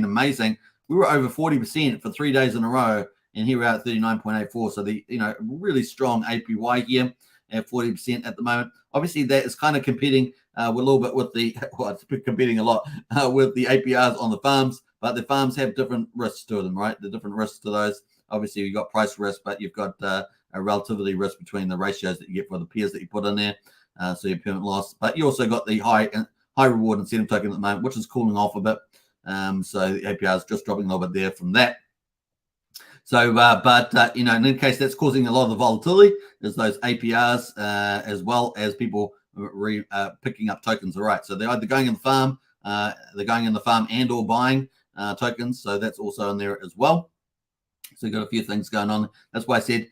amazing. We were over 40% for 3 days in a row, and here we're at 39.84. So the really strong APY here at 40% at the moment. Obviously, that is kind of competing a little bit with the, it's competing a lot with the APRs on the farms, but the farms have different risks to them, right? The different risks to those. Obviously, you've got price risk, but you've got a relativity risk between the ratios that you get for the pairs that you put in there. So your permanent loss, but you also got the high reward incentive token at the moment, which is cooling off a bit. So the APR is just dropping a little bit there from that. So, in any case, that's causing a lot of the volatility is those APRs, as well as people picking up tokens. All right. So they're either going in the farm, and or buying tokens. So that's also in there as well. So you've got a few things going on. That's why I said,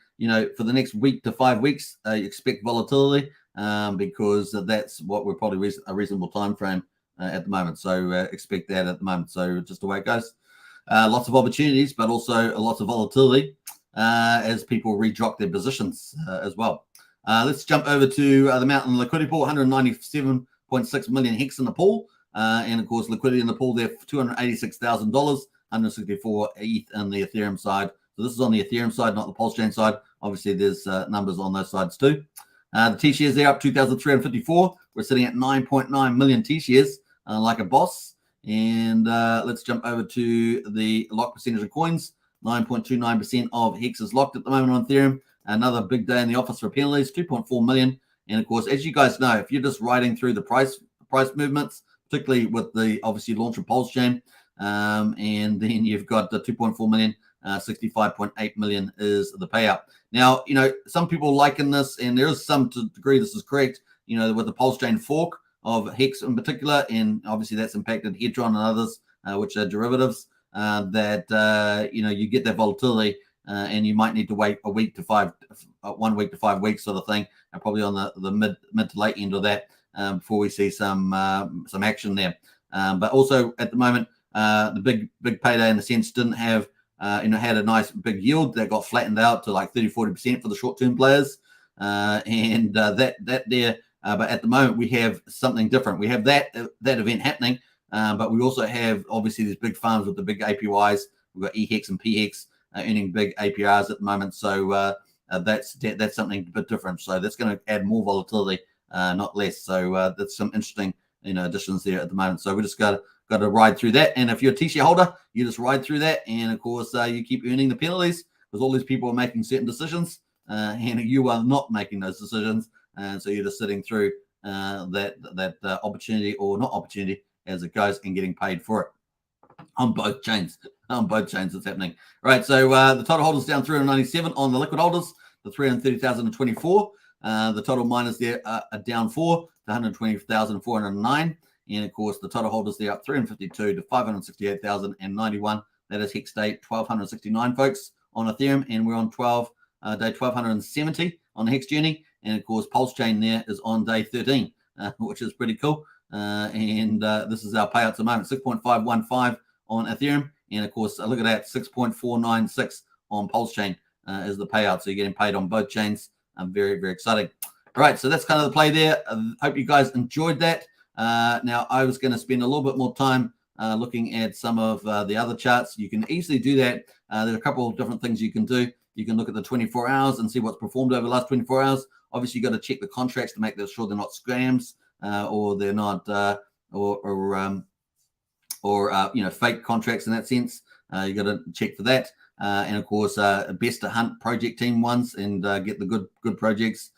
for the next week to 5 weeks, expect volatility, because that's what we're probably a reasonable time frame at the moment. So expect that at the moment. So just the way it goes. Lots of opportunities, but also lots of volatility as people redrop their positions as well. Let's jump over to the Mountain liquidity pool, 197.6 million hex in the pool. And of course, liquidity in the pool there, $286,000, 164 ETH in the Ethereum side. So this is on the Ethereum side, not the Pulsechain side. Obviously, there's numbers on those sides too. The T-shares there up 2,354. We're sitting at 9.9 million T-shares like a boss. And let's jump over to the lock percentage of coins. 9.29% of Hex is locked at the moment on Ethereum. Another big day in the office for penalties, 2.4 million. And of course, as you guys know, if you're just riding through the price movements, particularly with the obviously launch of Pulsechain, and then you've got the 2.4 million, 65.8 million is the payout. Now, some people liken this, and there is some degree this is correct, with the Pulsechain fork of Hex in particular, and obviously that's impacted Hedron and others, which are derivatives, that you get that volatility, and you might need to wait 1 week to 5 weeks sort of thing, and probably on the mid to late end of that, before we see some action there. But also at the moment, the big payday in a sense didn't have had a nice big yield that got flattened out to like 30-40% for the short-term players, and that there. But at the moment, we have something different. We have that event happening, but we also have obviously these big farms with the big APYs. We've got EHEX and PHEX earning big APRs at the moment. So that's something a bit different. So that's going to add more volatility, not less. So that's some interesting additions there at the moment. So we just got to ride through that. And if you're a T-share holder, you just ride through that. And of course, you keep earning the penalties because all these people are making certain decisions, and you are not making those decisions. And so you're just sitting through that opportunity or not opportunity as it goes and getting paid for it on both chains. On both chains, it's happening. Right. So the total holders down 397 on the liquid holders, the 330,024. The total miners there are down 4 to 120,409. And of course, the total holders there up 352 to 568,091. That is Hex Day 1269, folks, on Ethereum. And we're on day 1270 on the Hex journey. And of course, Pulsechain there is on day 13, which is pretty cool. And this is our payouts at the moment, 6.515 on Ethereum. And of course, look at that, 6.496 on Pulsechain is the payout. So you're getting paid on both chains. Very, very exciting. All right, so that's kind of the play there. Hope you guys enjoyed that. Now, I was going to spend a little bit more time looking at some of the other charts. You can easily do that. There's a couple of different things you can do. You can look at the 24 hours and see what's performed over the last 24 hours. Obviously, you got to check the contracts to make sure they're not scams or they're not fake contracts in that sense. You got to check for that, and of course, best to hunt project team ones and get the good projects.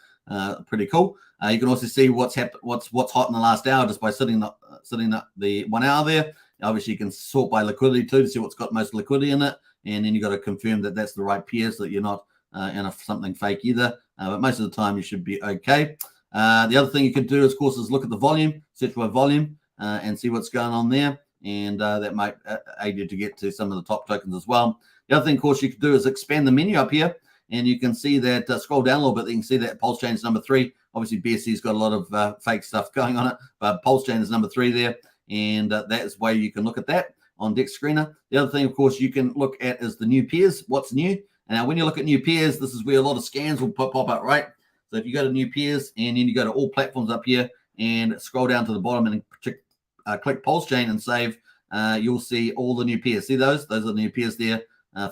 Pretty cool. You can also see what's happened, what's hot in the last hour just by sitting the 1 hour there. Obviously, you can sort by liquidity too to see what's got most liquidity in it, and then you got to confirm that that's the right peers, so that you're not in something fake either. But most of the time, you should be okay. The other thing you could do, of course, is look at the volume, search by volume, and see what's going on there, and that might aid you to get to some of the top tokens as well. The other thing, of course, you could do is expand the menu up here, and you can see that, scroll down a little bit, you can see that Pulsechain is number 3. Obviously, BSC's got a lot of fake stuff going on it, but Pulsechain is number 3 there, and that is why you can look at that on Dex Screener. The other thing, of course, you can look at is the new peers, what's new. And now when you look at new peers, this is where a lot of scans will pop up, right? So if you go to new peers and then you go to all platforms up here and scroll down to the bottom and click Pulsechain and save, you'll see all the new peers. See those? Those are the new peers there,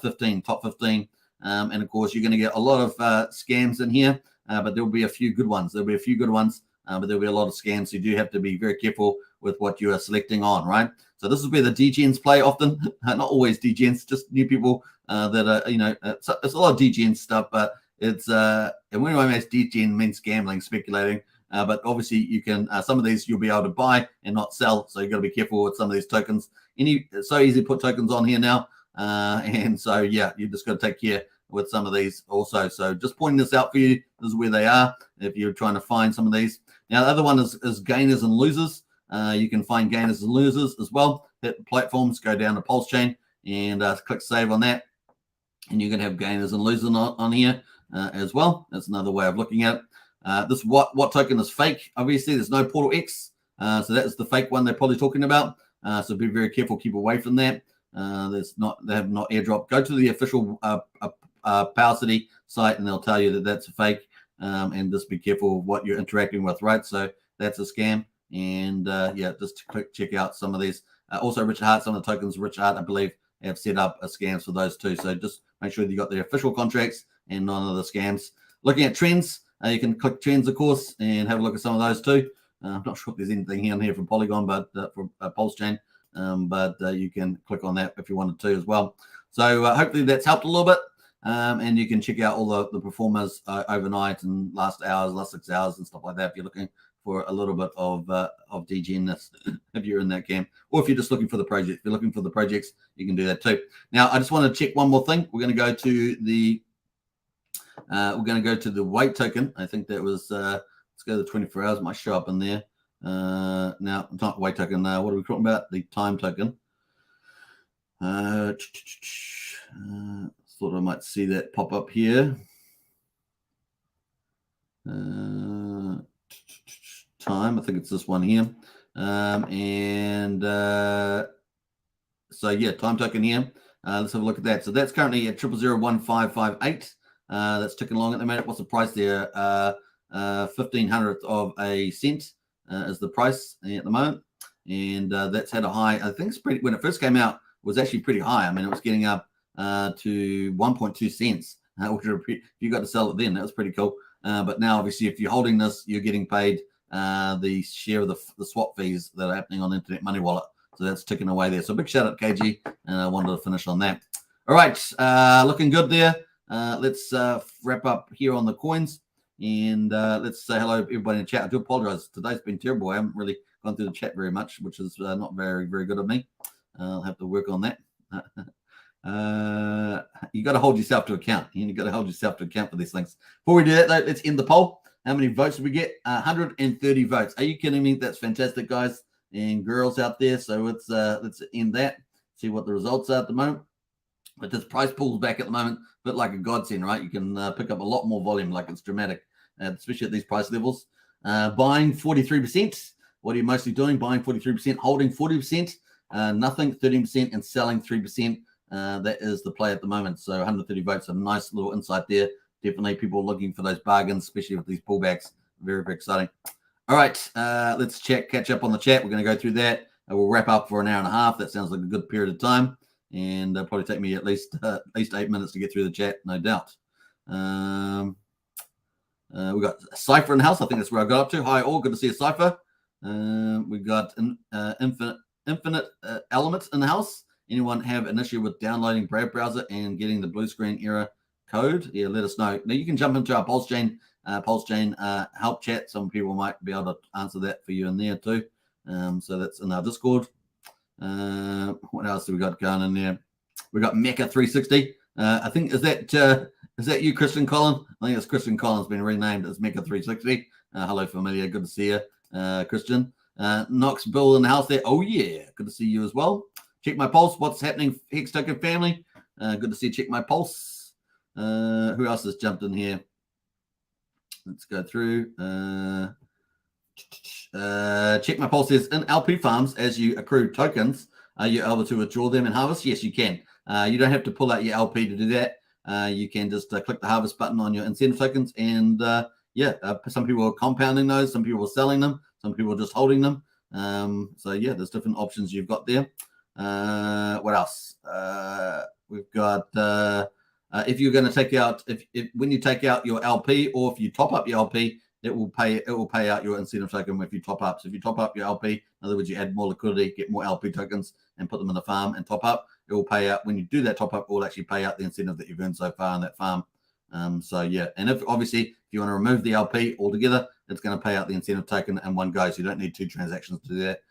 15, top 15. And of course, you're going to get a lot of scams in here, but there'll be a few good ones. There'll be a few good ones, but there'll be a lot of scams. So you do have to be very careful with what you are selecting on, right? So this is where the degens play often. Not always degens, just new people that are, it's a lot of degen stuff, but it's, and when I say degen means gambling, speculating. But obviously you can, some of these you'll be able to buy and not sell. So you got to be careful with some of these tokens. It's so easy to put tokens on here now. And so, yeah, you just got to take care with some of these also. So just pointing this out for you, this is where they are if you're trying to find some of these. Now, the other one is gainers and losers. You can find gainers and losers as well. Hit platforms, go down to Pulsechain and click save on that. And you're going to have gainers and losers on here as well. That's another way of looking at it. This what token is fake. Obviously, there's no Portal X. So that's the fake one they're probably talking about. So be very careful, keep away from that. They have not airdrop. Go to the official Power City site and they'll tell you that that's a fake. And just be careful what you're interacting with, right? So that's a scam. And yeah, just check out some of these. Also, Richard Hart, some of the tokens Richard Hart, I believe, have set up scams for those too. So just make sure you got the official contracts and none of the scams. Looking at trends, you can click trends, of course, and have a look at some of those too. I'm not sure if there's anything in here from Polygon, but for Pulsechain, but you can click on that if you wanted to as well. So hopefully that's helped a little bit. And you can check out all the performers overnight and last 6 hours and stuff like that if you're looking for a little bit of DGN-ness if you're in that camp, or if you're just looking for the project. If you're looking for the projects, you can do that too. Now, I just want to check one more thing. We're going to go to the weight token. I think that was let's go to the 24 hours. It might show up in there. Now, not weight token. What are we talking about? The time token. Thought I might see that pop up here. Time, I think it's this one here. So yeah, time token here. Let's have a look at that. So that's currently at 0.001558. That's ticking along at the minute. What's the price there? 0.1500th of a cent is the price at the moment. And that's had a high. I think it's pretty, when it first came out, it was actually pretty high. I mean, it was getting up to 1.2 cents. Which if you got to sell it then, that was pretty cool. But now, obviously, if you're holding this, you're getting paid the share of the swap fees that are happening on Internet Money Wallet. So that's ticking away there. So big shout out, KG. And I wanted to finish on that. All right, looking good there. Let's wrap up here on the coins. And let's say hello to everybody in the chat. I do apologize. Today's been terrible. I haven't really gone through the chat very much, which is not very, very good of me. I'll have to work on that. You got to hold yourself to account. You got to hold yourself to account for these things. Before we do that, though, let's end the poll. How many votes did we get? 130 votes. Are you kidding me? That's fantastic, guys and girls out there. So let's end that. See what the results are at the moment. But this price pulls back at the moment, a bit like a godsend, right? You can pick up a lot more volume, like it's dramatic, especially at these price levels. Buying 43%. What are you mostly doing? Buying 43%, holding 40%, nothing 13%, and selling 3%. That is the play at the moment. So 130 votes, a nice little insight there. Definitely people looking for those bargains, especially with these pullbacks. Very, very exciting. All right, let's catch up on the chat. We're going to go through that. We'll wrap up for an hour and a half. That sounds like a good period of time. And probably take me at least 8 minutes to get through the chat, no doubt. We got a Cypher in the house. I think that's where I got up to. Hi, all. Good to see a Cypher. We got Infinite Elements in the house. Anyone have an issue with downloading Brave Browser and getting the blue screen error code? Yeah, let us know. Now you can jump into our Pulsechain help chat. Some people might be able to answer that for you in there too. So that's in our Discord. What else do we got going in there? We got Mecha 360. I think is that you, Christian Collins? I think it's Christian Collins been renamed as Mecha 360. Hello, familiar. Good to see you, Christian. Knox Bill in the house there. Oh yeah, good to see you as well. Check my pulse. What's happening, Hex Token family? Good to see you. Check my pulse. Who else has jumped in here? Let's go through. Check my pulse says in LP farms, as you accrue tokens, are you able to withdraw them and harvest? Yes, you can. You don't have to pull out your LP to do that. You can just click the harvest button on your incentive tokens, and some people are compounding those, some people are selling them, some people are just holding them. So yeah, there's different options you've got there. What else? We've got if you're going to take out when you take out your LP, or if you top up your LP, it will pay out your incentive token if you top up. So if you top up your LP, in other words, you add more liquidity, get more LP tokens, and put them in the farm and top up, it will pay out. When you do that top up, it will actually pay out the incentive that you've earned so far in that farm. So yeah, and if you want to remove the LP altogether, it's going to pay out the incentive token in one go. So you don't need 2 transactions to do that.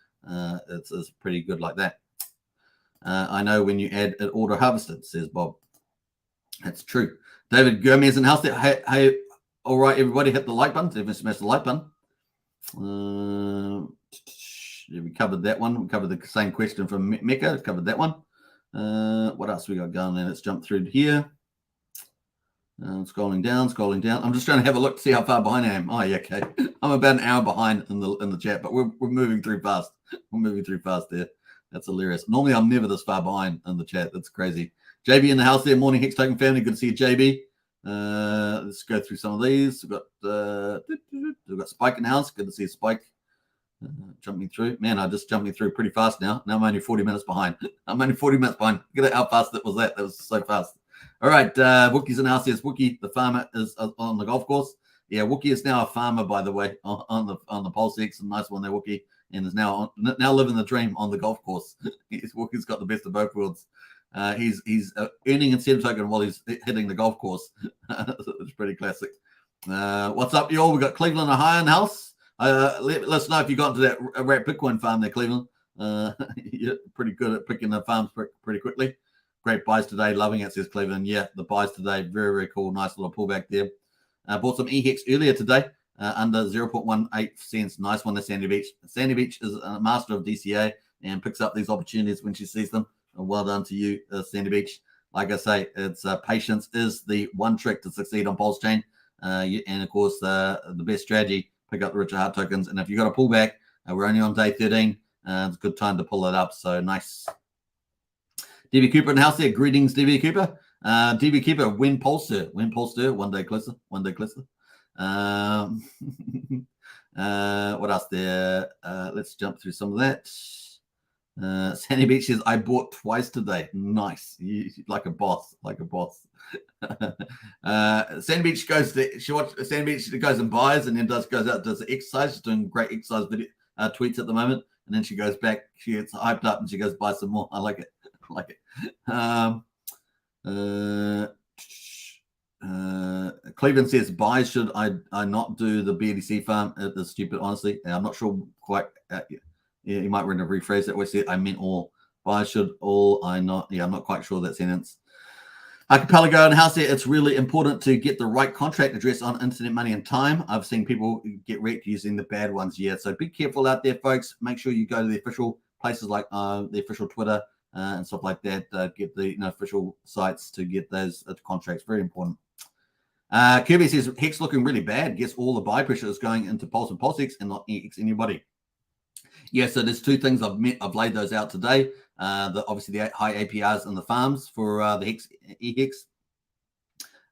It's pretty good like that. I know when you add it auto harvested, says Bob. That's true. David Gomez in house there. Hey, all right, everybody, hit the like button. Definitely smash the like button. Yeah, we covered that one. We covered the same question from Mecca. Covered that one. What else we got going there? Let's jump through here. Scrolling down. I'm just trying to have a look to see how far behind I am. Oh, yeah, okay. I'm about an hour behind in the chat, but we're moving through fast. We're moving through fast there. That's hilarious. Normally, I'm never this far behind in the chat. That's crazy. JB in the house there. Morning, Hex Token family. Good to see you, JB. Let's go through some of these. We've got Spike in the house. Good to see Spike. Jumping through. Man, I'm just jumping through pretty fast now. Now I'm only 40 minutes behind. I'm only 40 minutes behind. Look at how fast that was. That was so fast. All right. Wookie's in the house. Yes, Wookie, the farmer, is on the golf course. Yeah, Wookie is now a farmer, by the way, on the Pulsechain. A nice one there, Wookie. and is now living the dream on the golf course. He's got the best of both worlds. He's earning incentive token while he's hitting the golf course. It's pretty classic. What's up, y'all? We got Cleveland, Ohio in the house. Let us know if you got into that rat Bitcoin farm there, Cleveland. You're pretty good at picking the farms pretty quickly. Great buys today. Loving it, says Cleveland. Yeah, the buys today. Very, very cool. Nice little pullback there. Bought some EHEX earlier today under 0.18 cents. Nice one to Sandy Beach. Sandy Beach is a master of DCA and picks up these opportunities when she sees them. Well done to you, Sandy Beach. Like I say, it's patience is the one trick to succeed on Pulsechain. And, of course, the best strategy, pick up the Richard Hart tokens. And if you've got a pullback, we're only on day 13. It's a good time to pull it up. So nice. DB Cooper in the house there. Greetings, DB Cooper. DB Cooper, win Pulser. Win Pulser. One day closer. One day closer. What else there? Let's jump through some of that. Sandy Beach says, I bought twice today. Nice. You like a boss. Like a boss. Sandy Beach goes and buys and then goes out, does the exercise. She's doing great exercise video, tweets at the moment. And then she goes back, she gets hyped up and she goes buy some more. I like it. I like it. Cleveland says, buy should I not do the BDC farm? It is stupid, honestly. I'm not sure quite. Yeah, you might want to rephrase that. What's it? I meant all. Buy should all I not. Yeah, I'm not quite sure that sentence. Archipelago and house there. It's really important to get the right contract address on Internet Money and Time. I've seen people get wrecked using the bad ones. Yeah, so be careful out there, folks. Make sure you go to the official places like the official Twitter and stuff like that. Get the official sites to get those contracts. Very important. Kirby says Hex looking really bad. Guess all the buy pressure is going into Pulse and PulseX and not EX anybody. Yeah, so there's two things I've laid those out today. Obviously the high APRs and the farms for the Hex EHEX,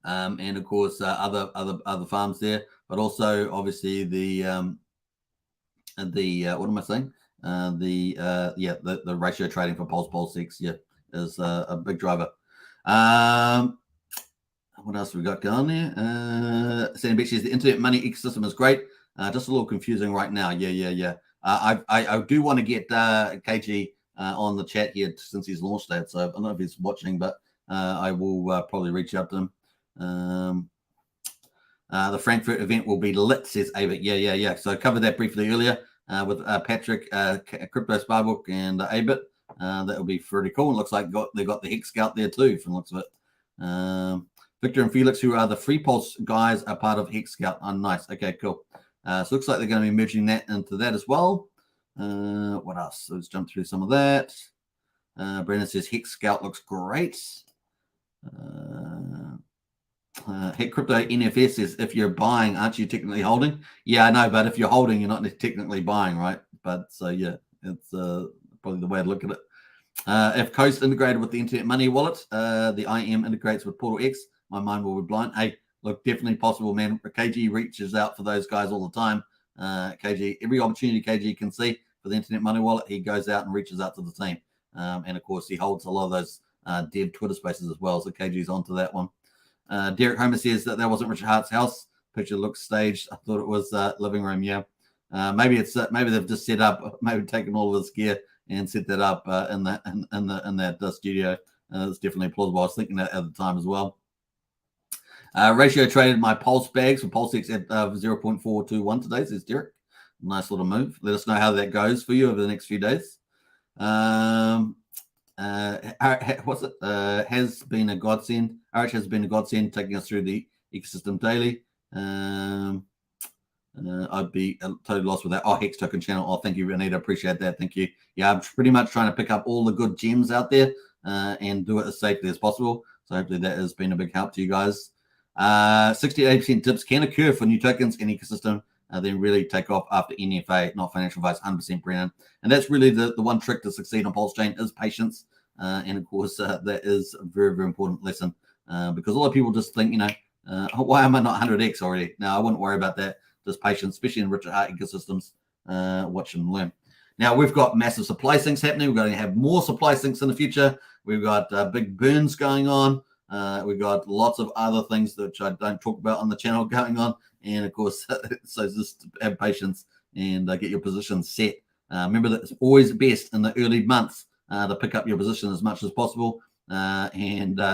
and of course other farms there, but also obviously the what am I saying? The ratio trading for PulseX is a big driver. What else have we got going there? Sandy Beach says the internet money ecosystem is great. Just a little confusing right now. Yeah. I do want to get KG on the chat here since he's launched that. So I don't know if he's watching, but I will probably reach out to him. The Frankfurt event will be lit, says Avit. Yeah. So I covered that briefly earlier with Patrick, Crypto Sparbook, and Avit. That will be pretty cool. It looks like they got the Hex Scout there too, from the looks of it. Victor and Felix, who are the Free Pulse guys, are part of Hex Scout. Oh, nice. Okay, cool. So looks like they're going to be merging that into that as well. What else? So let's jump through some of that. Brendan says Hex Scout looks great. Heck Crypto NFS says, if you're buying, aren't you technically holding? Yeah, I know, but if you're holding, you're not technically buying, right? But so yeah, it's probably the way to look at it. If Coast integrated with the Internet Money Wallet, the IM integrates with Portal X, my mind will be blind. Hey, look, definitely possible, man. KG reaches out for those guys all the time. KG, every opportunity KG can see for the Internet Money Wallet, he goes out and reaches out to the team. And of course, he holds a lot of those dev Twitter spaces as well. So KG's onto that one. Derek Homer says that wasn't Richard Hart's house. Picture looks staged. I thought it was living room. Yeah, maybe it's maybe they've just set up, maybe taken all of his gear and set that up in that studio. It's definitely plausible. I was thinking that at the time as well. Ratio traded my Pulse bags for PulseX at 0.421 today, says Derek. Nice little move. Let us know how that goes for you over the next few days. Has been a godsend. RH has been a godsend, taking us through the ecosystem daily. I'd be totally lost with that. Oh, Hex Token channel. Oh, thank you, Renita. Appreciate that. Thank you. Yeah, I'm pretty much trying to pick up all the good gems out there and do it as safely as possible. So hopefully that has been a big help to you guys. 68% dips can occur for new tokens in ecosystem, then really take off after NFA, not financial advice, 100% Brennan. And that's really the one trick to succeed on Pulsechain is patience. And of course, that is a very, very important lesson because a lot of people just think, why am I not 100x already? No, I wouldn't worry about that. Just patience, especially in Richard Hart ecosystems. Watch and learn. Now, we've got massive supply sinks happening. We're going to have more supply sinks in the future. We've got big burns going on. We've got lots of other things which I don't talk about on the channel going on. And, of course, so just have patience and get your position set Remember that it's always best in the early months to pick up your position as much as possible. Yeah,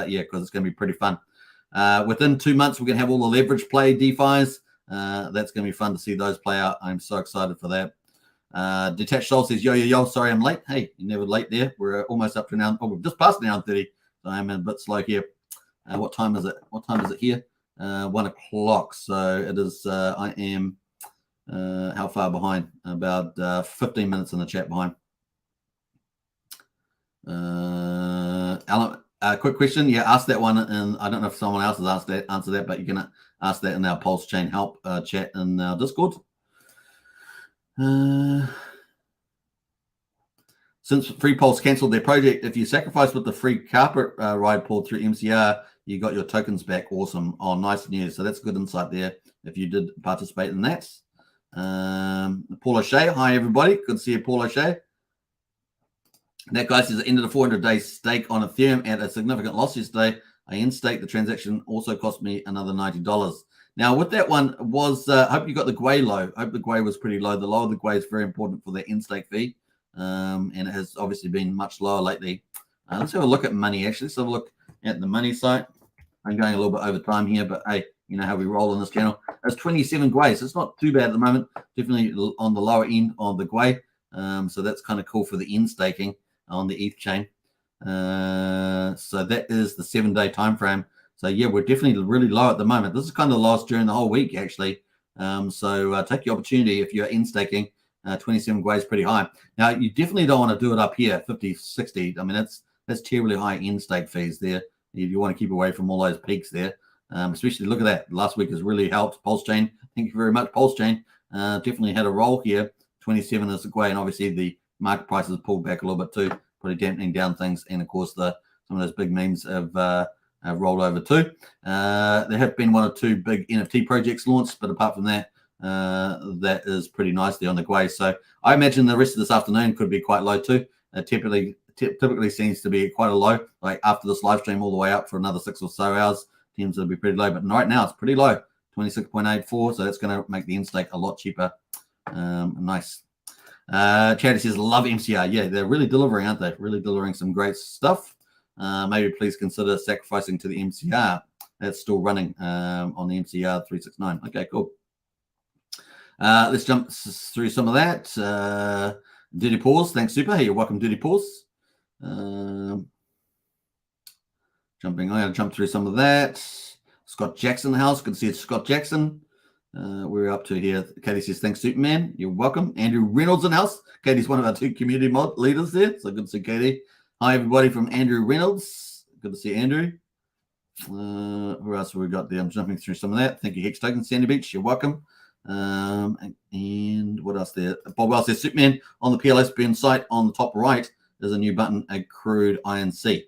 because it's going to be pretty fun. Within 2 months, we're going to have all the leverage play DeFis. That's going to be fun to see those play out. I'm so excited for that. Detached Soul says, yo, sorry I'm late. Hey, you're never late there. We're almost up to now. Oh, we've just passed now 30. So I'm a bit slow here. What time is it? What time is it here? 1 o'clock. So it is, I am, how far behind? About 15 minutes in the chat behind. Alan, quick question. Yeah, ask that one. And I don't know if someone else has answered that, but you can ask that in our Pulsechain help chat in our Discord. Since Free Pulse cancelled their project, if you sacrifice with the free carpet ride pulled through MCR, you got your tokens back. Awesome. Oh, nice news. So that's good insight there if you did participate in that. Paul O'Shea. Hi, everybody. Good to see you, Paul O'Shea. That guy says, ended a 400-day stake on Ethereum at a significant loss yesterday. I in-staked. The transaction also cost me another $90. Now, with that one was, hope you got the GWAY low. Hope the GWAY was pretty low. The lower the GWAY is very important for the in-stake fee. And it has obviously been much lower lately. Let's have a look at money, actually. Let's have a look at the money site. I'm going a little bit over time here, but hey, you know how we roll on this channel. It's 27 GWAY, so it's not too bad at the moment. Definitely on the lower end of the GWAY. So that's kind of cool for the in-staking on the ETH chain. So that is the 7-day time frame. So yeah, we're definitely really low at the moment. This is kind of the lowest during the whole week, actually. So take the opportunity if you're in-staking. 27 GWAY is pretty high. Now, you definitely don't want to do it up here, 50, 60. I mean, that's terribly high in-stake fees there. You want to keep away from all those peaks there. Especially, look at that. Last week has really helped. Pulsechain, thank you very much, Pulsechain. Definitely had a roll here. 27 is the GWAY, and obviously the market price has pulled back a little bit too, probably dampening down things. And of course, some of those big memes have rolled over too. There have been 1 or 2 big NFT projects launched, but apart from that, that is pretty nicely on the GWAY. So I imagine the rest of this afternoon could be quite low too. Typically seems to be quite a low, like after this live stream all the way up for another 6 or so hours, tends to be pretty low. But right now it's pretty low, 26.84. So that's going to make the in-stake a lot cheaper. Nice. Charity says, love MCR. Yeah, they're really delivering, aren't they? Really delivering some great stuff. Maybe please consider sacrificing to the MCR. That's still running on the MCR 369. Okay, cool. Let's jump through some of that. Dirty Paws, thanks, Super. Hey, you're welcome, Dirty Paws. I'm going to jump through some of that. Scott Jackson in the house. Good to see you, Scott Jackson. We're up to here. Katie says, thanks, Superman. You're welcome. Andrew Reynolds in the house. Katie's one of our 2 community mod leaders there. So good to see Katie. Hi, everybody from Andrew Reynolds. Good to see Andrew. Who else have we got there? I'm jumping through some of that. Thank you, Hex Token, Sandy Beach. You're welcome. And what else there? Bob Wells says, Superman, on the PLSBN site on the top right, there's a new button, accrued INC.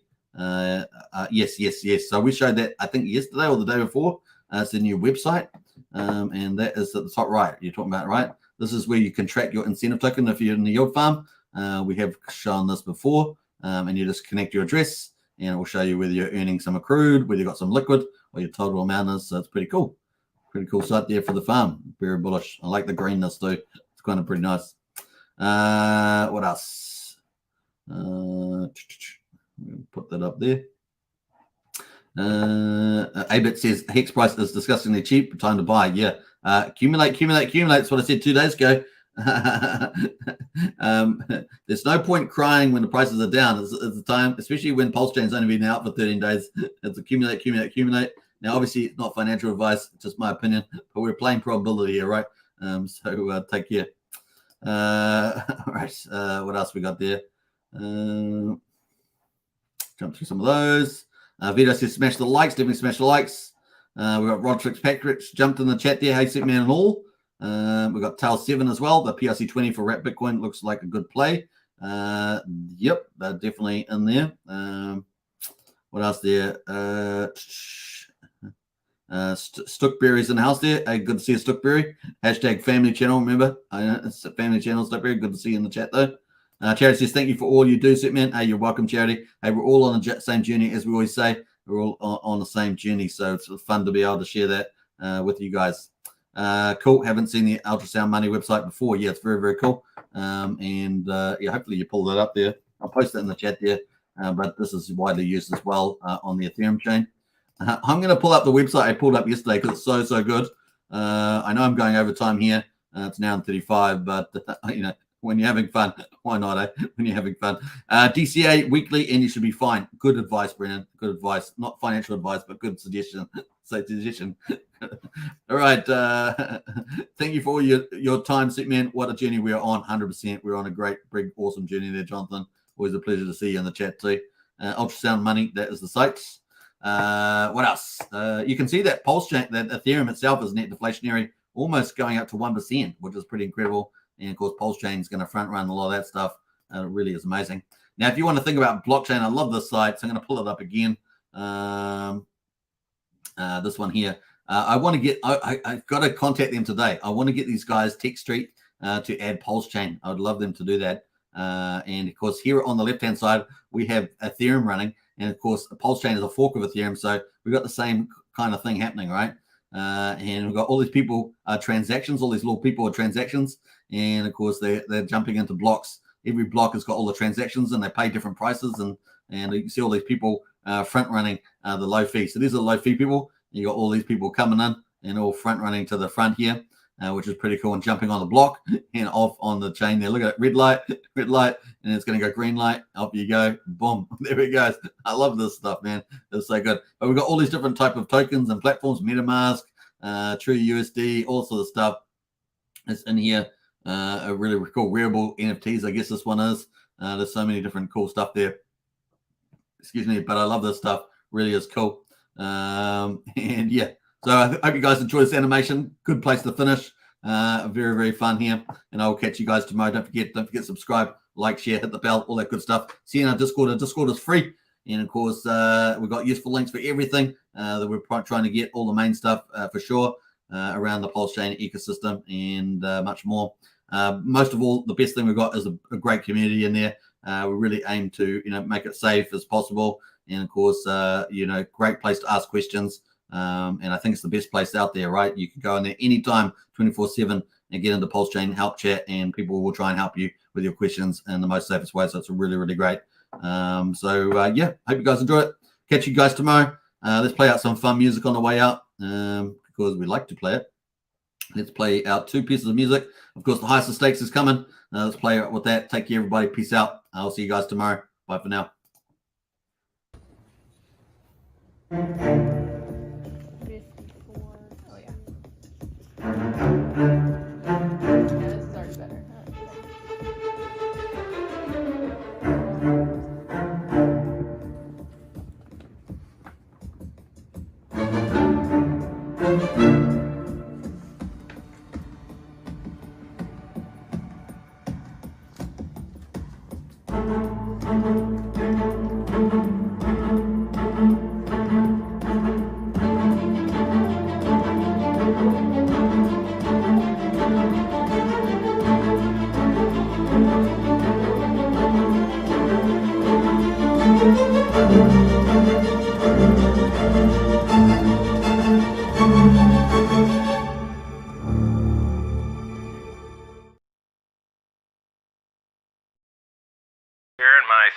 Yes. So we showed that, I think, yesterday or the day before. It's a new website, and that is at the top right. You're talking about, right? This is where you can track your incentive token if you're in the yield farm. We have shown this before, and you just connect your address, and it will show you whether you're earning some accrued, whether you've got some liquid, or your total amount is. So it's pretty cool. Pretty cool site there for the farm. Very bullish. I like the greenness too. It's kind of pretty nice. What else? Put that up there. Abit says Hex price is disgustingly cheap. Time to buy. Yeah. Accumulate. That's what I said 2 days ago. There's no point crying when the prices are down. It's the time, especially when Pulsechain's only been out for 13 days. It's accumulate. Now, obviously, it's not financial advice, it's just my opinion, but we're playing probability here, right? So take care. All right, what else we got there? Jump through some of those. Vito says, smash the likes, definitely smash the likes. We've got Rodrix Patrick jumped in the chat there. Hey, Superman and all. We've got Tail 7 as well. The PRC20 for Wrap Bitcoin looks like a good play. Yep, they're definitely in there. What else there? Stookberry's in the house there. Hey, good to see you, Stookberry. Hashtag family channel, remember? It's a family channel, Stookberry. Good to see you in the chat, though. Charity says, thank you for all you do, Superman. Hey, you're welcome, Charity. Hey, we're all on the same journey, as we always say. We're all on the same journey, so it's fun to be able to share that with you guys. Cool. Haven't seen the Ultrasound Money website before. Yeah, it's very, very cool. Yeah, hopefully you pull that up there. I'll post it in the chat there. But this is widely used as well on the Ethereum chain. I'm going to pull up the website I pulled up yesterday because it's so good. I know I'm going over time here. It's now 35, but you know, when you're having fun, why not? When you're having fun, DCA weekly, and you should be fine. Good advice, Brennan. Good advice, not financial advice, but good suggestion. Suggestion. All right. Thank you for all your time, Superman. What a journey we are on. 100%. We're on a great, big, awesome journey there, Jonathan. Always a pleasure to see you in the chat too. Ultrasound Money, that is the sites. What else? You can see that Pulsechain, that Ethereum itself is net deflationary, almost going up to 1%, which is pretty incredible. And of course, Pulsechain is going to front run a lot of that stuff. It really is amazing. Now, if you want to think about blockchain, I love this site, so I'm going to pull it up again. This one here. I want to get. I've got to contact them today. I want to get these guys, Tech Street, to add Pulsechain. I would love them to do that. And of course, here on the left-hand side, we have Ethereum running. And of course, Pulsechain is a fork of Ethereum. So we've got the same kind of thing happening, right? And we've got all these people transactions, all these little people are transactions. And of course, they're jumping into blocks. Every block has got all the transactions and they pay different prices. And you can see all these people front running the low fee. So these are the low fee people. You got all these people coming in and all front running to the front here. Which is pretty cool, and jumping on the block and off on the chain there. Look at it, red light, and it's going to go green light. Up you go, boom, there it goes. I love this stuff, man. It's so good. But we've got all these different type of tokens and platforms, MetaMask, True USD, all sorts of stuff. It's in here. A really cool wearable NFTs, I guess this one is. There's so many different cool stuff there. Excuse me, but I love this stuff. Really is cool. And yeah. So I hope you guys enjoy this animation. Good place to finish. Very, very fun here. And I'll catch you guys tomorrow. Don't forget to subscribe, like, share, hit the bell, all that good stuff. See you in our Discord. Our Discord is free. And of course, we've got useful links for everything that we're trying to get, all the main stuff for sure around the Pulsechain ecosystem and much more. Most of all, the best thing we've got is a great community in there. We really aim to, make it safe as possible. And of course, great place to ask questions. And I think it's the best place out there, right? You can go in there anytime, 24/7, and get into Pulsechain help chat, and people will try and help you with your questions in the most safest way. So it's really, really great. Yeah, hope you guys enjoy it. Catch you guys tomorrow. Let's play out some fun music on the way out because we like to play it. Let's play out 2 pieces of music. Of course, the highest of stakes is coming. Let's play out with that. Take care, everybody. Peace out. I'll see you guys tomorrow. Bye for now.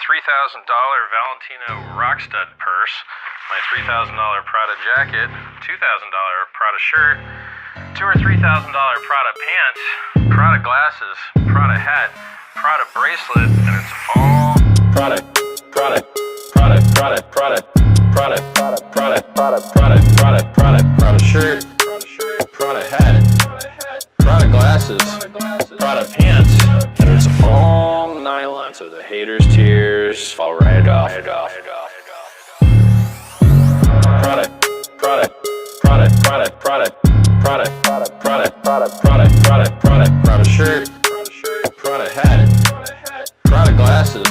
$3,000 Valentino Rockstud purse, my $3,000 Prada jacket, $2,000 Prada shirt, $2,000 or $3,000 Prada pants, Prada glasses, Prada hat, Prada bracelet, and it's all Prada, Prada, Prada, Prada, Prada, Prada, Prada, Prada, Prada, Prada, Prada, Prada, Prada shirt, Prada hat, Prada glasses, Prada pants, and it's all nylon, so the haters' tears fall right off. Prada, Prada, Prada, Prada, Prada, Prada, Prada, Prada, Prada, Prada, Prada, Prada, Prada shirt, Prada hat, Prada glasses,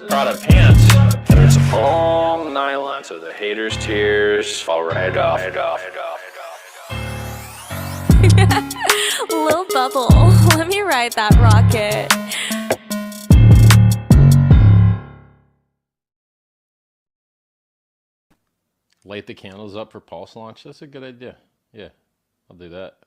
Prada pants, and it's all nylon, so the haters' tears fall right off. Lil Bubble, let me ride that rocket. Light the candles up for Pulse launch. That's a good idea. Yeah, I'll do that.